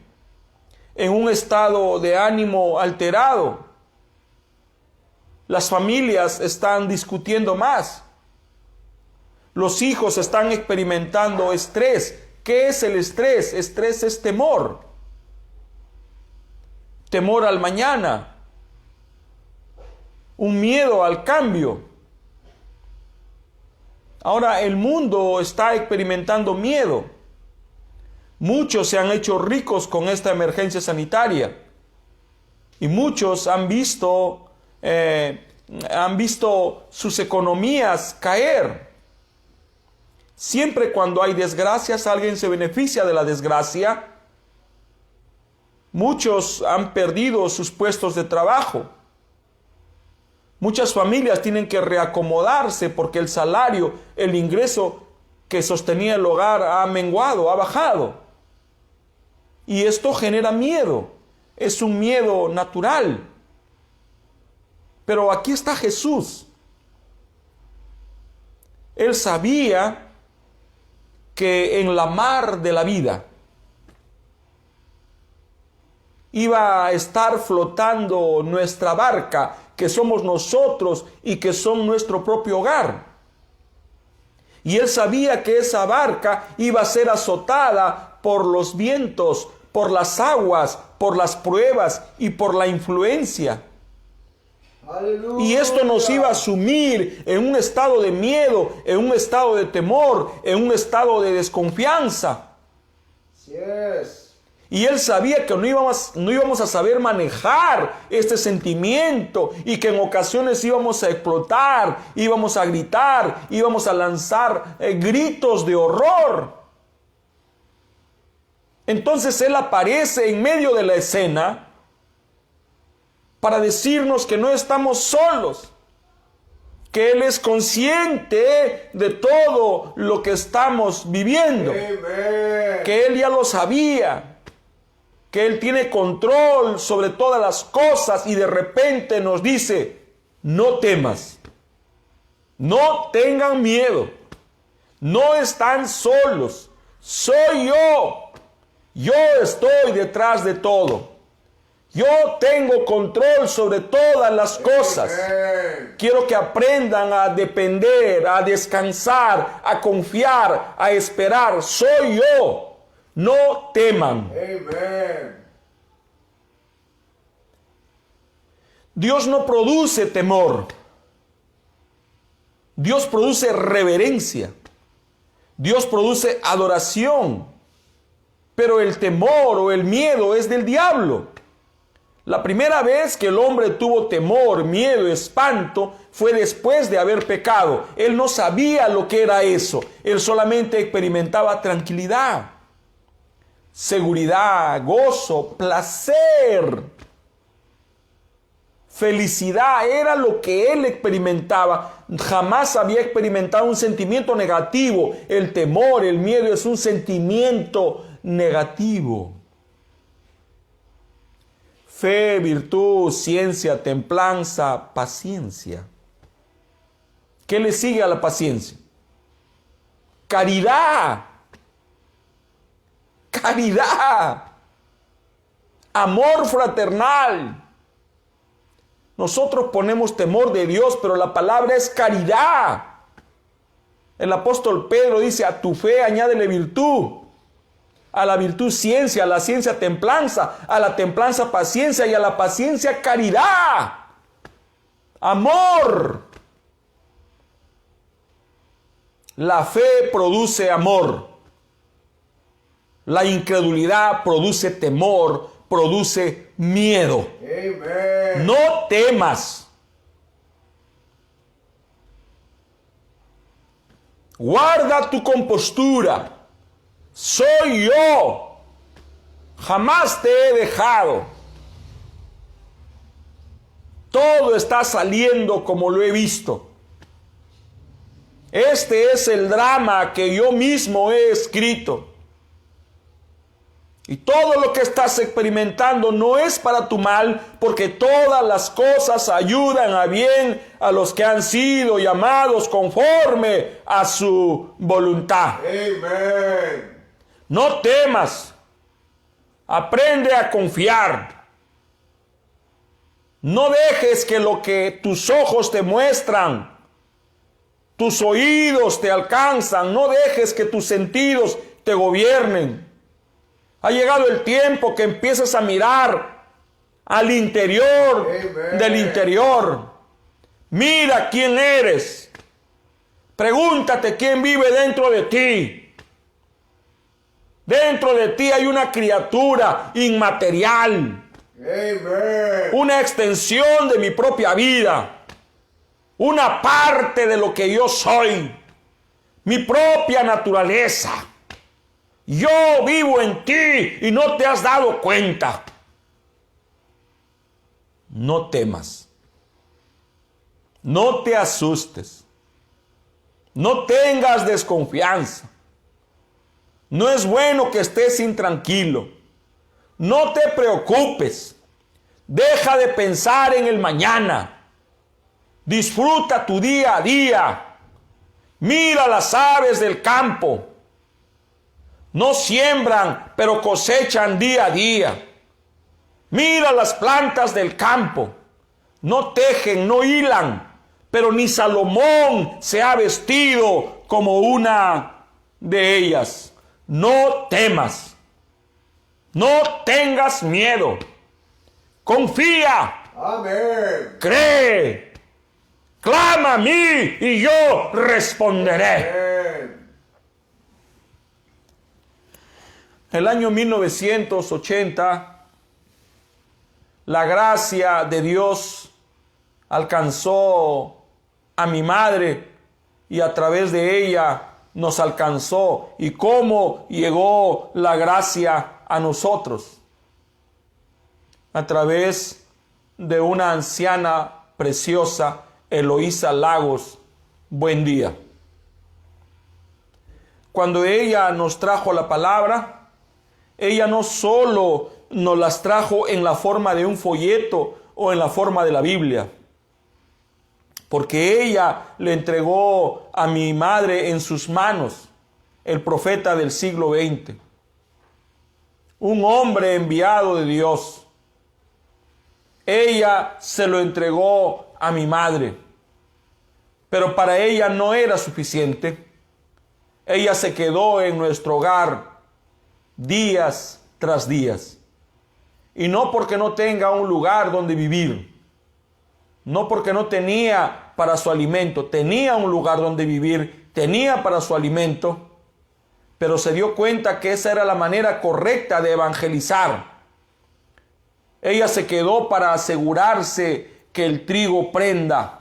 en un estado de ánimo alterado. Las familias están discutiendo más. Los hijos están experimentando estrés. ¿Qué es el estrés? Estrés es temor. Temor al mañana. Un miedo al cambio. Ahora el mundo está experimentando miedo. Muchos se han hecho ricos con esta emergencia sanitaria. Y muchos han visto sus economías caer. Siempre cuando hay desgracias, alguien se beneficia de la desgracia. Muchos han perdido sus puestos de trabajo. Muchas familias tienen que reacomodarse porque el salario, el ingreso que sostenía el hogar ha menguado, ha bajado. Y esto genera miedo. Es un miedo natural. Pero aquí está Jesús. Él sabía que en la mar de la vida iba a estar flotando nuestra barca, que somos nosotros y que son nuestro propio hogar. Y él sabía que esa barca iba a ser azotada por los vientos, por las aguas, por las pruebas y por la influencia. ¡Aleluya! Y esto nos iba a sumir en un estado de miedo, en un estado de temor, en un estado de desconfianza. Así es. Y él sabía que no íbamos a saber manejar este sentimiento y que en ocasiones íbamos a explotar, íbamos a gritar, íbamos a lanzar gritos de horror. Entonces él aparece en medio de la escena para decirnos que no estamos solos, que Él es consciente de todo lo que estamos viviendo, que Él ya lo sabía, que Él tiene control sobre todas las cosas y de repente nos dice, no temas, no tengan miedo, no están solos, soy yo estoy detrás de todo. Yo tengo control sobre todas las cosas. Quiero que aprendan a depender, a descansar, a confiar, a esperar. Soy yo. No teman. Dios no produce temor. Dios produce reverencia. Dios produce adoración. Pero el temor o el miedo es del diablo. La primera vez que el hombre tuvo temor, miedo, espanto, fue después de haber pecado. Él no sabía lo que era eso. Él solamente experimentaba tranquilidad, seguridad, gozo, placer, felicidad. Era lo que él experimentaba. Jamás había experimentado un sentimiento negativo. El temor, el miedo es un sentimiento negativo. Fe, virtud, ciencia, templanza, paciencia. ¿Qué le sigue a la paciencia? Caridad. Caridad. Amor fraternal. Nosotros ponemos temor de Dios, pero la palabra es caridad. El apóstol Pedro dice, a tu fe añádele virtud. A la virtud ciencia, a la ciencia templanza, a la templanza paciencia y a la paciencia caridad, amor. La fe produce amor, la incredulidad produce temor, produce miedo. Amen. No temas. Guarda tu compostura. Soy yo, jamás te he dejado. Todo está saliendo como lo he visto. Este es el drama que yo mismo he escrito. Y todo lo que estás experimentando no es para tu mal, porque todas las cosas ayudan a bien a los que han sido llamados conforme a su voluntad. Amén. No temas, aprende a confiar. No dejes que lo que tus ojos te muestran, tus oídos te alcanzan, no dejes que tus sentidos te gobiernen. Ha llegado el tiempo que empieces a mirar al interior del interior. Mira quién eres. Pregúntate quién vive dentro de ti. Dentro de ti hay una criatura inmaterial. Amen. Una extensión de mi propia vida. Una parte de lo que yo soy. Mi propia naturaleza. Yo vivo en ti y no te has dado cuenta. No temas. No te asustes. No tengas desconfianza. No es bueno que estés intranquilo. No te preocupes. Deja de pensar en el mañana. Disfruta tu día a día. Mira las aves del campo. No siembran, pero cosechan día a día. Mira las plantas del campo. No tejen, no hilan, pero ni Salomón se ha vestido como una de ellas. No temas. No tengas miedo. Confía. Amén. Cree. Clama a mí y yo responderé. Amén. El año 1980, la gracia de Dios alcanzó a mi madre y a través de ella nos alcanzó. ¿Y cómo llegó la gracia a nosotros? A través de una anciana preciosa, Eloísa Lagos Buendía. Cuando ella nos trajo la palabra, ella no solo nos las trajo en la forma de un folleto o en la forma de la Biblia, porque ella le entregó a mi madre en sus manos el profeta del siglo XX, un hombre enviado de Dios. Ella se lo entregó a mi madre, pero para ella no era suficiente. Ella se quedó en nuestro hogar días tras días. Y no porque no tenga un lugar donde vivir, no porque no tenía para su alimento, tenía un lugar donde vivir, tenía para su alimento, pero se dio cuenta que esa era la manera correcta de evangelizar. Ella se quedó para asegurarse que el trigo prenda.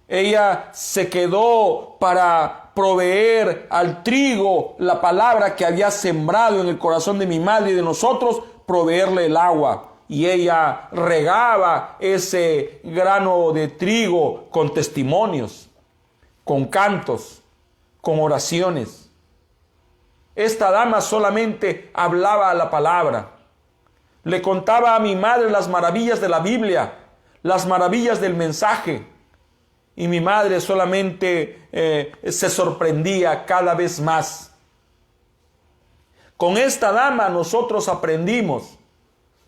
Ella se quedó para proveer al trigo la palabra que había sembrado en el corazón de mi madre y de nosotros, proveerle el agua. Y ella regaba ese grano de trigo con testimonios, con cantos, con oraciones. Esta dama solamente hablaba la palabra. Le contaba a mi madre las maravillas de la Biblia, las maravillas del mensaje. Y mi madre solamente se sorprendía cada vez más. Con esta dama nosotros aprendimos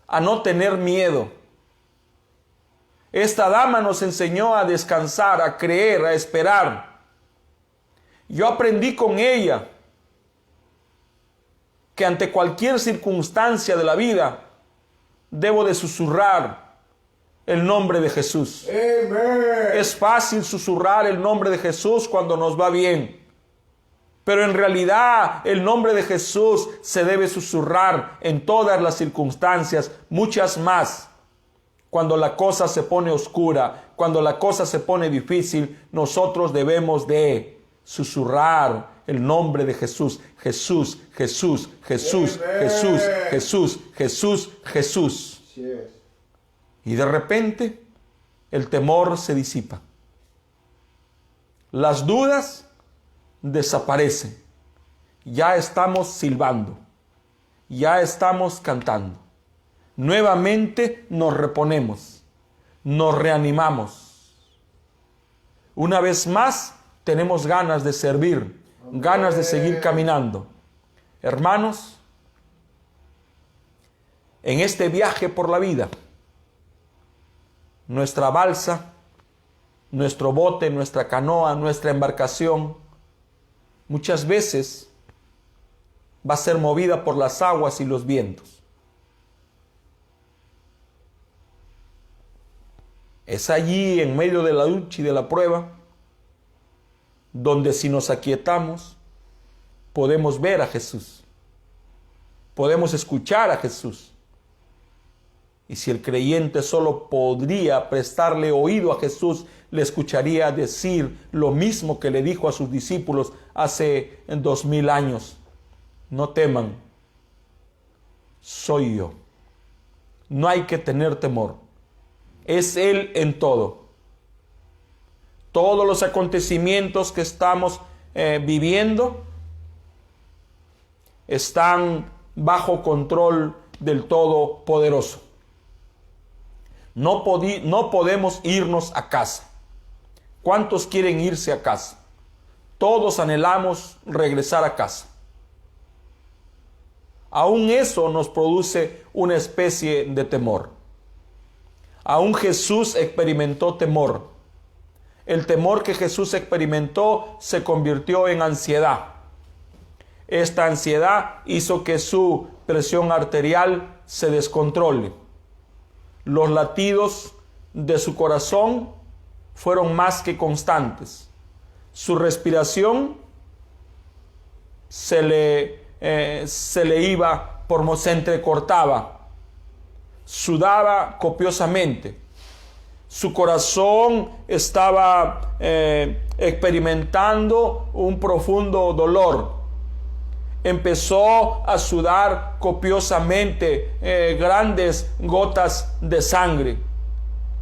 a no tener miedo. Esta dama nos enseñó a descansar, a creer, a esperar. Yo aprendí con ella que ante cualquier circunstancia de la vida debo de susurrar el nombre de Jesús. Amén. Es fácil susurrar el nombre de Jesús cuando nos va bien, pero en realidad el nombre de Jesús se debe susurrar en todas las circunstancias, muchas más. Cuando la cosa se pone oscura, cuando la cosa se pone difícil, nosotros debemos de susurrar el nombre de Jesús. Jesús, Jesús, Jesús, Jesús, Jesús, Jesús, Jesús. Y de repente el temor se disipa. Las dudas desaparecen. Ya estamos silbando. Ya estamos cantando. Nuevamente nos reponemos. Nos reanimamos. Una vez más tenemos ganas de servir, ganas de seguir caminando. Hermanos, en este viaje por la vida, nuestra balsa, nuestro bote, nuestra canoa, nuestra embarcación, muchas veces va a ser movida por las aguas y los vientos. Es allí, en medio de la lucha y de la prueba, donde si nos aquietamos, podemos ver a Jesús, podemos escuchar a Jesús. Y si el creyente solo podría prestarle oído a Jesús, le escucharía decir lo mismo que le dijo a sus discípulos hace 2000 años. No teman, soy yo. No hay que tener temor. Es Él en todo. Todos los acontecimientos que estamos viviendo están bajo control del Todopoderoso. No podemos irnos a casa. ¿Cuántos quieren irse a casa? Todos anhelamos regresar a casa. Aún eso nos produce una especie de temor. Aún Jesús experimentó temor. El temor que Jesús experimentó se convirtió en ansiedad. Esta ansiedad hizo que su presión arterial se descontrole. Los latidos de su corazón fueron más que constantes. Su respiración se le se le iba, se entrecortaba. Sudaba copiosamente. Su corazón estaba experimentando un profundo dolor. Empezó a sudar copiosamente grandes gotas de sangre.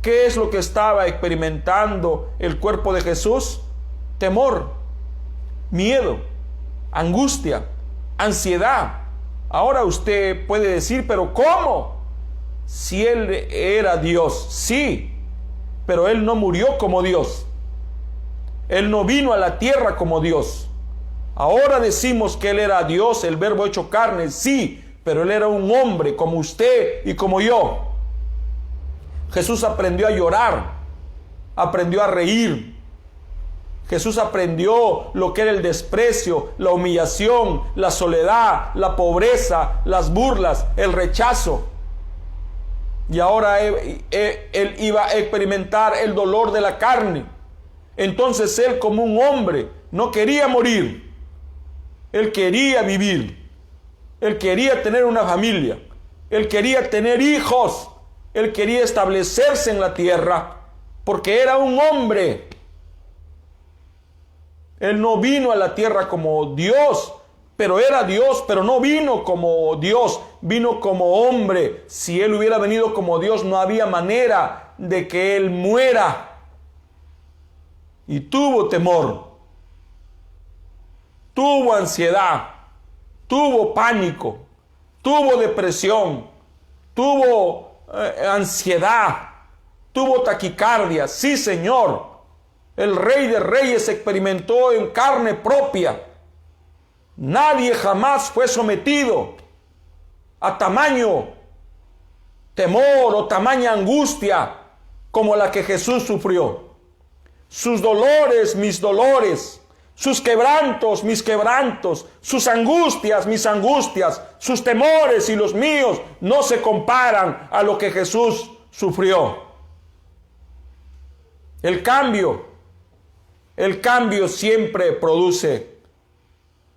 ¿Qué es lo que estaba experimentando el cuerpo de Jesús? Temor, miedo, angustia, ansiedad. Ahora usted puede decir, pero ¿cómo? Si Él era Dios, sí, pero Él no murió como Dios. Él no vino a la tierra como Dios. Ahora decimos que Él era Dios, el verbo hecho carne, sí, pero Él era un hombre como usted y como yo. Jesús aprendió a llorar, aprendió a reír. Jesús aprendió lo que era el desprecio, la humillación, la soledad, la pobreza, las burlas, el rechazo. Y ahora él iba a experimentar el dolor de la carne. Entonces Él, como un hombre, no quería morir. Él quería vivir. Él quería tener una familia. Él quería tener hijos. Él quería establecerse en la tierra porque era un hombre. Él no vino a la tierra como Dios, pero era Dios, pero no vino como Dios, vino como hombre. Si Él hubiera venido como Dios, no había manera de que Él muera. Y tuvo temor, tuvo ansiedad, tuvo pánico, tuvo depresión, tuvo ansiedad, tuvo taquicardia. Sí, Señor, el Rey de Reyes experimentó en carne propia. Nadie jamás fue sometido a tamaño temor o tamaña angustia como la que Jesús sufrió. Sus dolores, mis dolores, sus quebrantos, mis quebrantos, sus angustias, mis angustias, sus temores y los míos no se comparan a lo que Jesús sufrió. El cambio siempre produce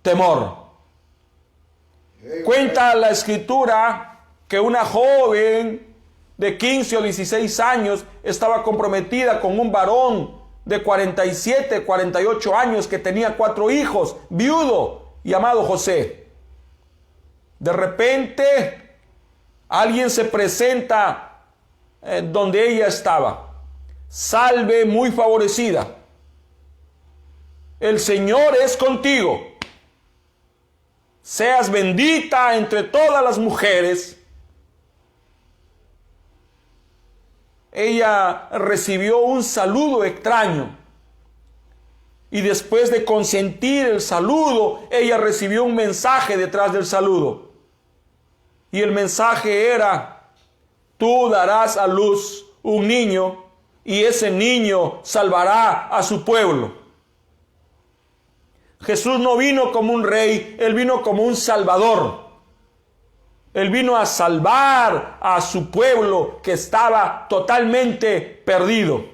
temor. Cuenta la Escritura que una joven de 15 o 16 años estaba comprometida con un varón de 47, 48 años que tenía 4 hijos, viudo, llamado José. De repente, alguien se presenta donde ella estaba. Salve, muy favorecida. El Señor es contigo. Seas bendita entre todas las mujeres. Ella recibió un saludo extraño. Y después de consentir el saludo, ella recibió un mensaje detrás del saludo. Y el mensaje era: tú darás a luz un niño y ese niño salvará a su pueblo. Jesús no vino como un rey, Él vino como un salvador. Él vino a salvar a su pueblo que estaba totalmente perdido.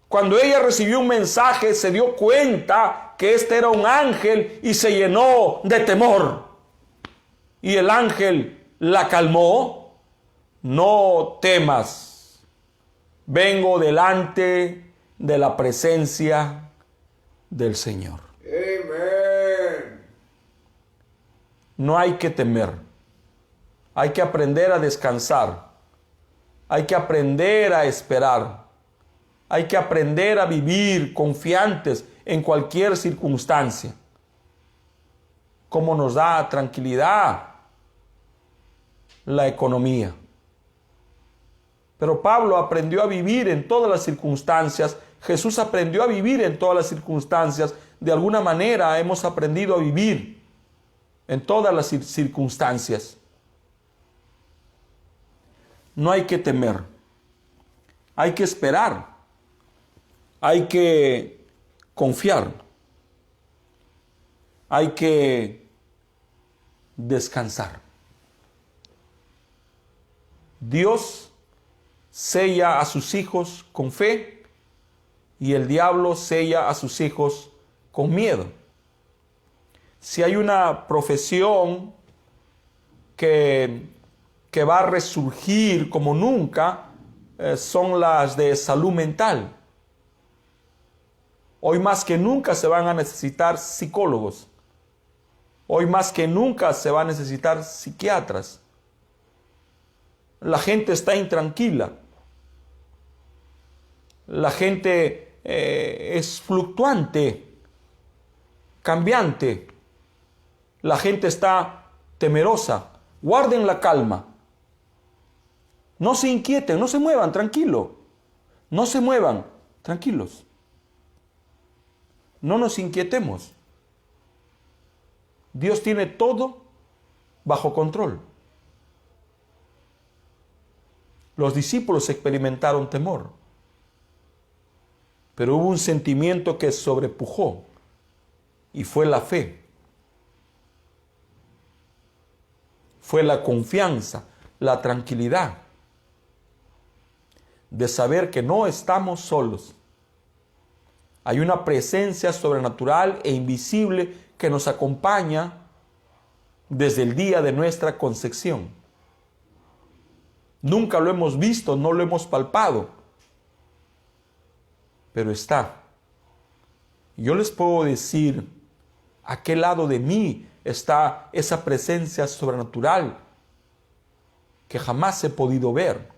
Cuando ella recibió un mensaje, se dio cuenta que este era un ángel y se llenó de temor. Y el ángel la calmó: no temas, vengo delante de la presencia del Señor. Amén. No hay que temer. Hay que aprender a descansar. Hay que aprender a esperar. Hay que aprender a vivir confiantes en cualquier circunstancia. ¿Cómo nos da tranquilidad la economía? Pero Pablo aprendió a vivir en todas las circunstancias. Jesús aprendió a vivir en todas las circunstancias. De alguna manera hemos aprendido a vivir en todas las circunstancias. No hay que temer. Hay que esperar. Hay que confiar. Hay que descansar. Dios sella a sus hijos con fe y el diablo sella a sus hijos con miedo. Si hay una profesión que va a resurgir como nunca, son las de salud mental. Hoy más que nunca se van a necesitar psicólogos. Hoy más que nunca se va a necesitar psiquiatras. La gente está intranquila. La gente es fluctuante, cambiante. La gente está temerosa. Guarden la calma. No se inquieten, no se muevan, tranquilo. No se muevan, tranquilos. No nos inquietemos. Dios tiene todo bajo control. Los discípulos experimentaron temor, pero hubo un sentimiento que sobrepujó y fue la fe. Fue la confianza, la tranquilidad de saber que no estamos solos. Hay una presencia sobrenatural e invisible que nos acompaña desde el día de nuestra concepción. Nunca lo hemos visto, no lo hemos palpado, pero está. Yo les puedo decir a qué lado de mí está esa presencia sobrenatural que jamás he podido ver.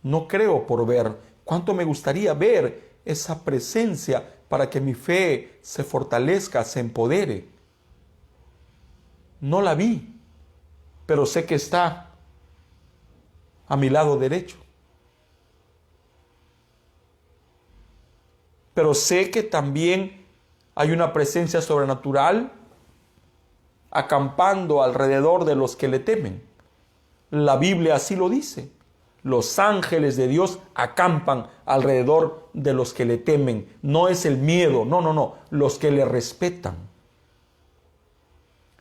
No creo por ver. ¿Cuánto me gustaría ver esa presencia para que mi fe se fortalezca, se empodere? No la vi, pero sé que está a mi lado derecho. Pero sé que también hay una presencia sobrenatural acampando alrededor de los que le temen. La Biblia así lo dice. Los ángeles de Dios acampan alrededor de los que le temen. No es el miedo, no. Los que le respetan.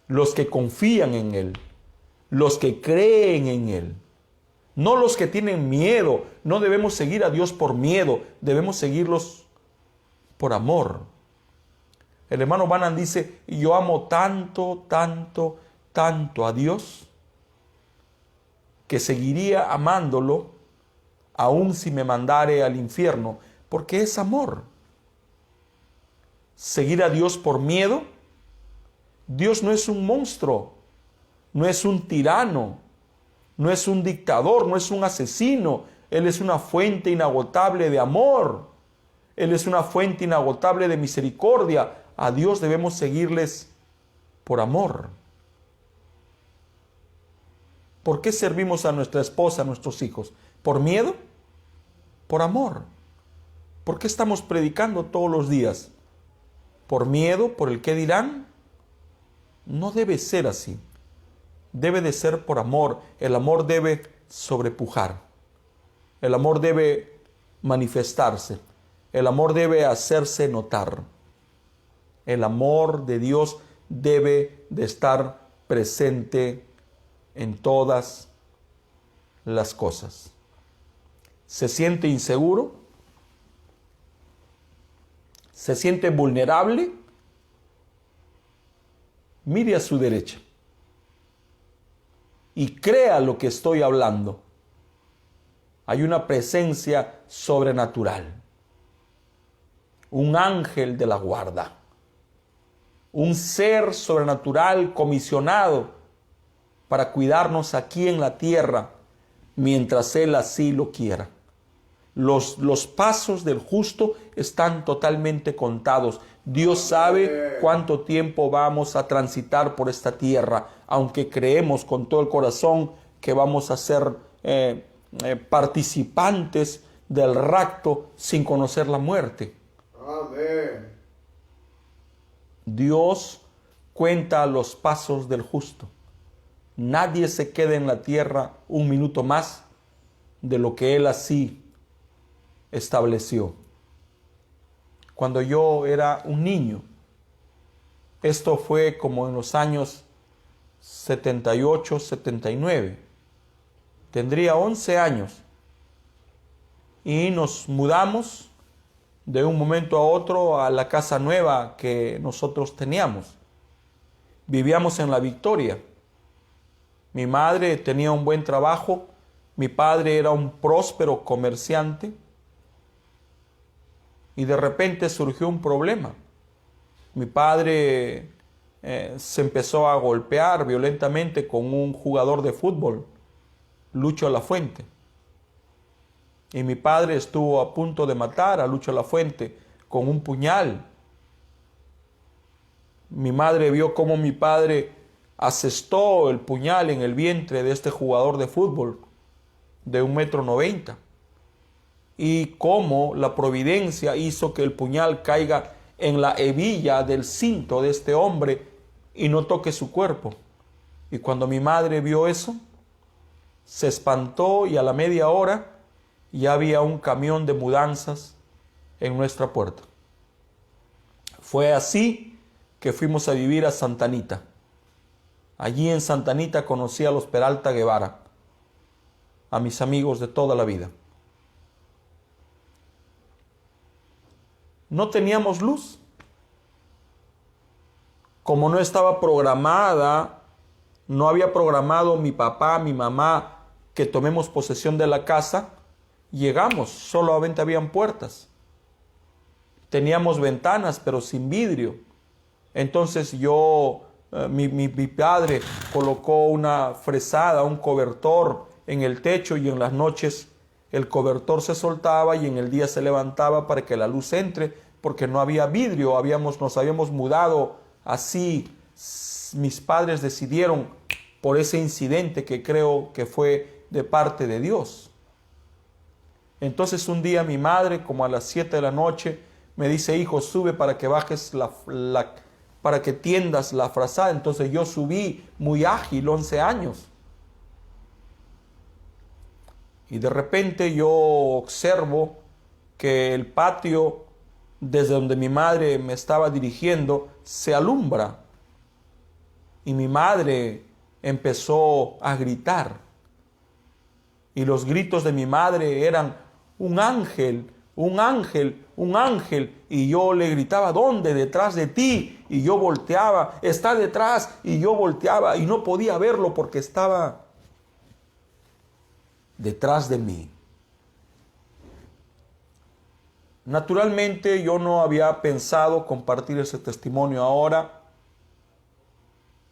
Los que confían en Él. Los que creen en Él. No los que tienen miedo. No debemos seguir a Dios por miedo. Debemos seguirlos por amor. El hermano Branham dice, yo amo tanto a Dios, que seguiría amándolo aun si me mandare al infierno, porque es amor. Seguir a Dios por miedo. Dios no es un monstruo, no es un tirano, no es un dictador, no es un asesino. Él es una fuente inagotable de amor. Él es una fuente inagotable de misericordia. A Dios debemos seguirles por amor. ¿Por qué servimos a nuestra esposa, a nuestros hijos? ¿Por miedo? ¿Por amor? ¿Por qué estamos predicando todos los días? ¿Por miedo? ¿Por el qué dirán? No debe ser así. Debe de ser por amor. El amor debe sobrepujar. El amor debe manifestarse. El amor debe hacerse notar. El amor de Dios debe de estar presente en todas las cosas. ¿Se siente inseguro? ¿Se siente vulnerable? Mire a su derecha y crea lo que estoy hablando. Hay una presencia sobrenatural. Un ángel de la guarda. Un ser sobrenatural comisionado para cuidarnos aquí en la tierra mientras Él así lo quiera. Los pasos del justo están totalmente contados. Dios sabe cuánto tiempo vamos a transitar por esta tierra, aunque creemos con todo el corazón que vamos a ser participantes del rapto sin conocer la muerte. Amén. Dios cuenta los pasos del justo. Nadie se queda en la tierra un minuto más de lo que Él así estableció. Cuando yo era un niño, esto fue como en los años 78, 79. Tendría 11 años y nos mudamos de un momento a otro a la casa nueva que nosotros teníamos. vivíamos en La Victoria. Mi madre tenía un buen trabajo, mi padre era un próspero comerciante y de repente surgió un problema. Mi padre se empezó a golpear violentamente con un jugador de fútbol, Lucho Lafuente. Y mi padre estuvo a punto de matar a Lucho Lafuente con un puñal. Mi madre vio cómo mi padre asestó el puñal en el vientre de este jugador de fútbol de 1,90 m. Y cómo la providencia hizo que el puñal caiga en la hebilla del cinto de este hombre y no toque su cuerpo. Y cuando mi madre vio eso, se espantó y a la media hora ya había un camión de mudanzas en nuestra puerta. Fue así que fuimos a vivir a Santa Anita. Allí en Santa Anita conocí a los Peralta Guevara, a mis amigos de toda la vida. No teníamos luz. Como no estaba programada, no había programado mi papá, mi mamá, que tomemos posesión de la casa, llegamos, solamente habían puertas. Teníamos ventanas, pero sin vidrio. Entonces mi padre colocó una fresada, un cobertor en el techo y en las noches el cobertor se soltaba y en el día se levantaba para que la luz entre, porque no había vidrio, nos habíamos mudado así. Mis padres decidieron por ese incidente que creo que fue de parte de Dios. Entonces un día mi madre, como a las 7 de la noche, me dice: hijo, sube para que bajes para que tiendas la frazada. Entonces yo subí muy ágil, 11 años. Y de repente yo observo que el patio, desde donde mi madre me estaba dirigiendo, se alumbra. Y mi madre empezó a gritar. Y los gritos de mi madre eran: un ángel, un ángel, un ángel. Y yo le gritaba: ¿dónde? Detrás de ti. Y yo volteaba: está detrás. Y yo volteaba y no podía verlo porque estaba detrás de mí. Naturalmente yo no había pensado compartir ese testimonio ahora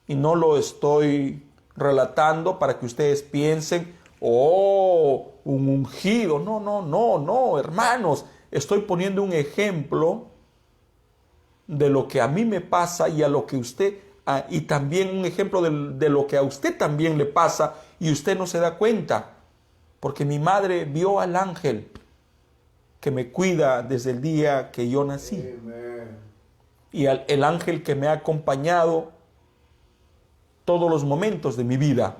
y no lo estoy relatando para que ustedes piensen: oh, un ungido. No, hermanos, estoy poniendo un ejemplo de lo que a mí me pasa y a lo que usted, y también un ejemplo de lo que a usted también le pasa y usted no se da cuenta. Porque mi madre vio al ángel que me cuida desde el día que yo nací. Amen. Y el ángel que me ha acompañado todos los momentos de mi vida.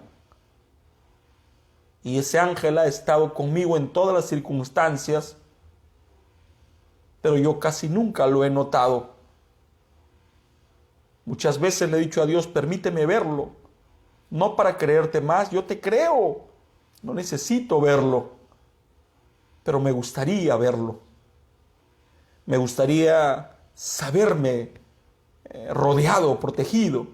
Y ese ángel ha estado conmigo en todas las circunstancias, pero yo casi nunca lo he notado. Muchas veces le he dicho a Dios: permíteme verlo, no para creerte más, yo te creo. No necesito verlo, pero me gustaría verlo. Me gustaría saberme rodeado, protegido.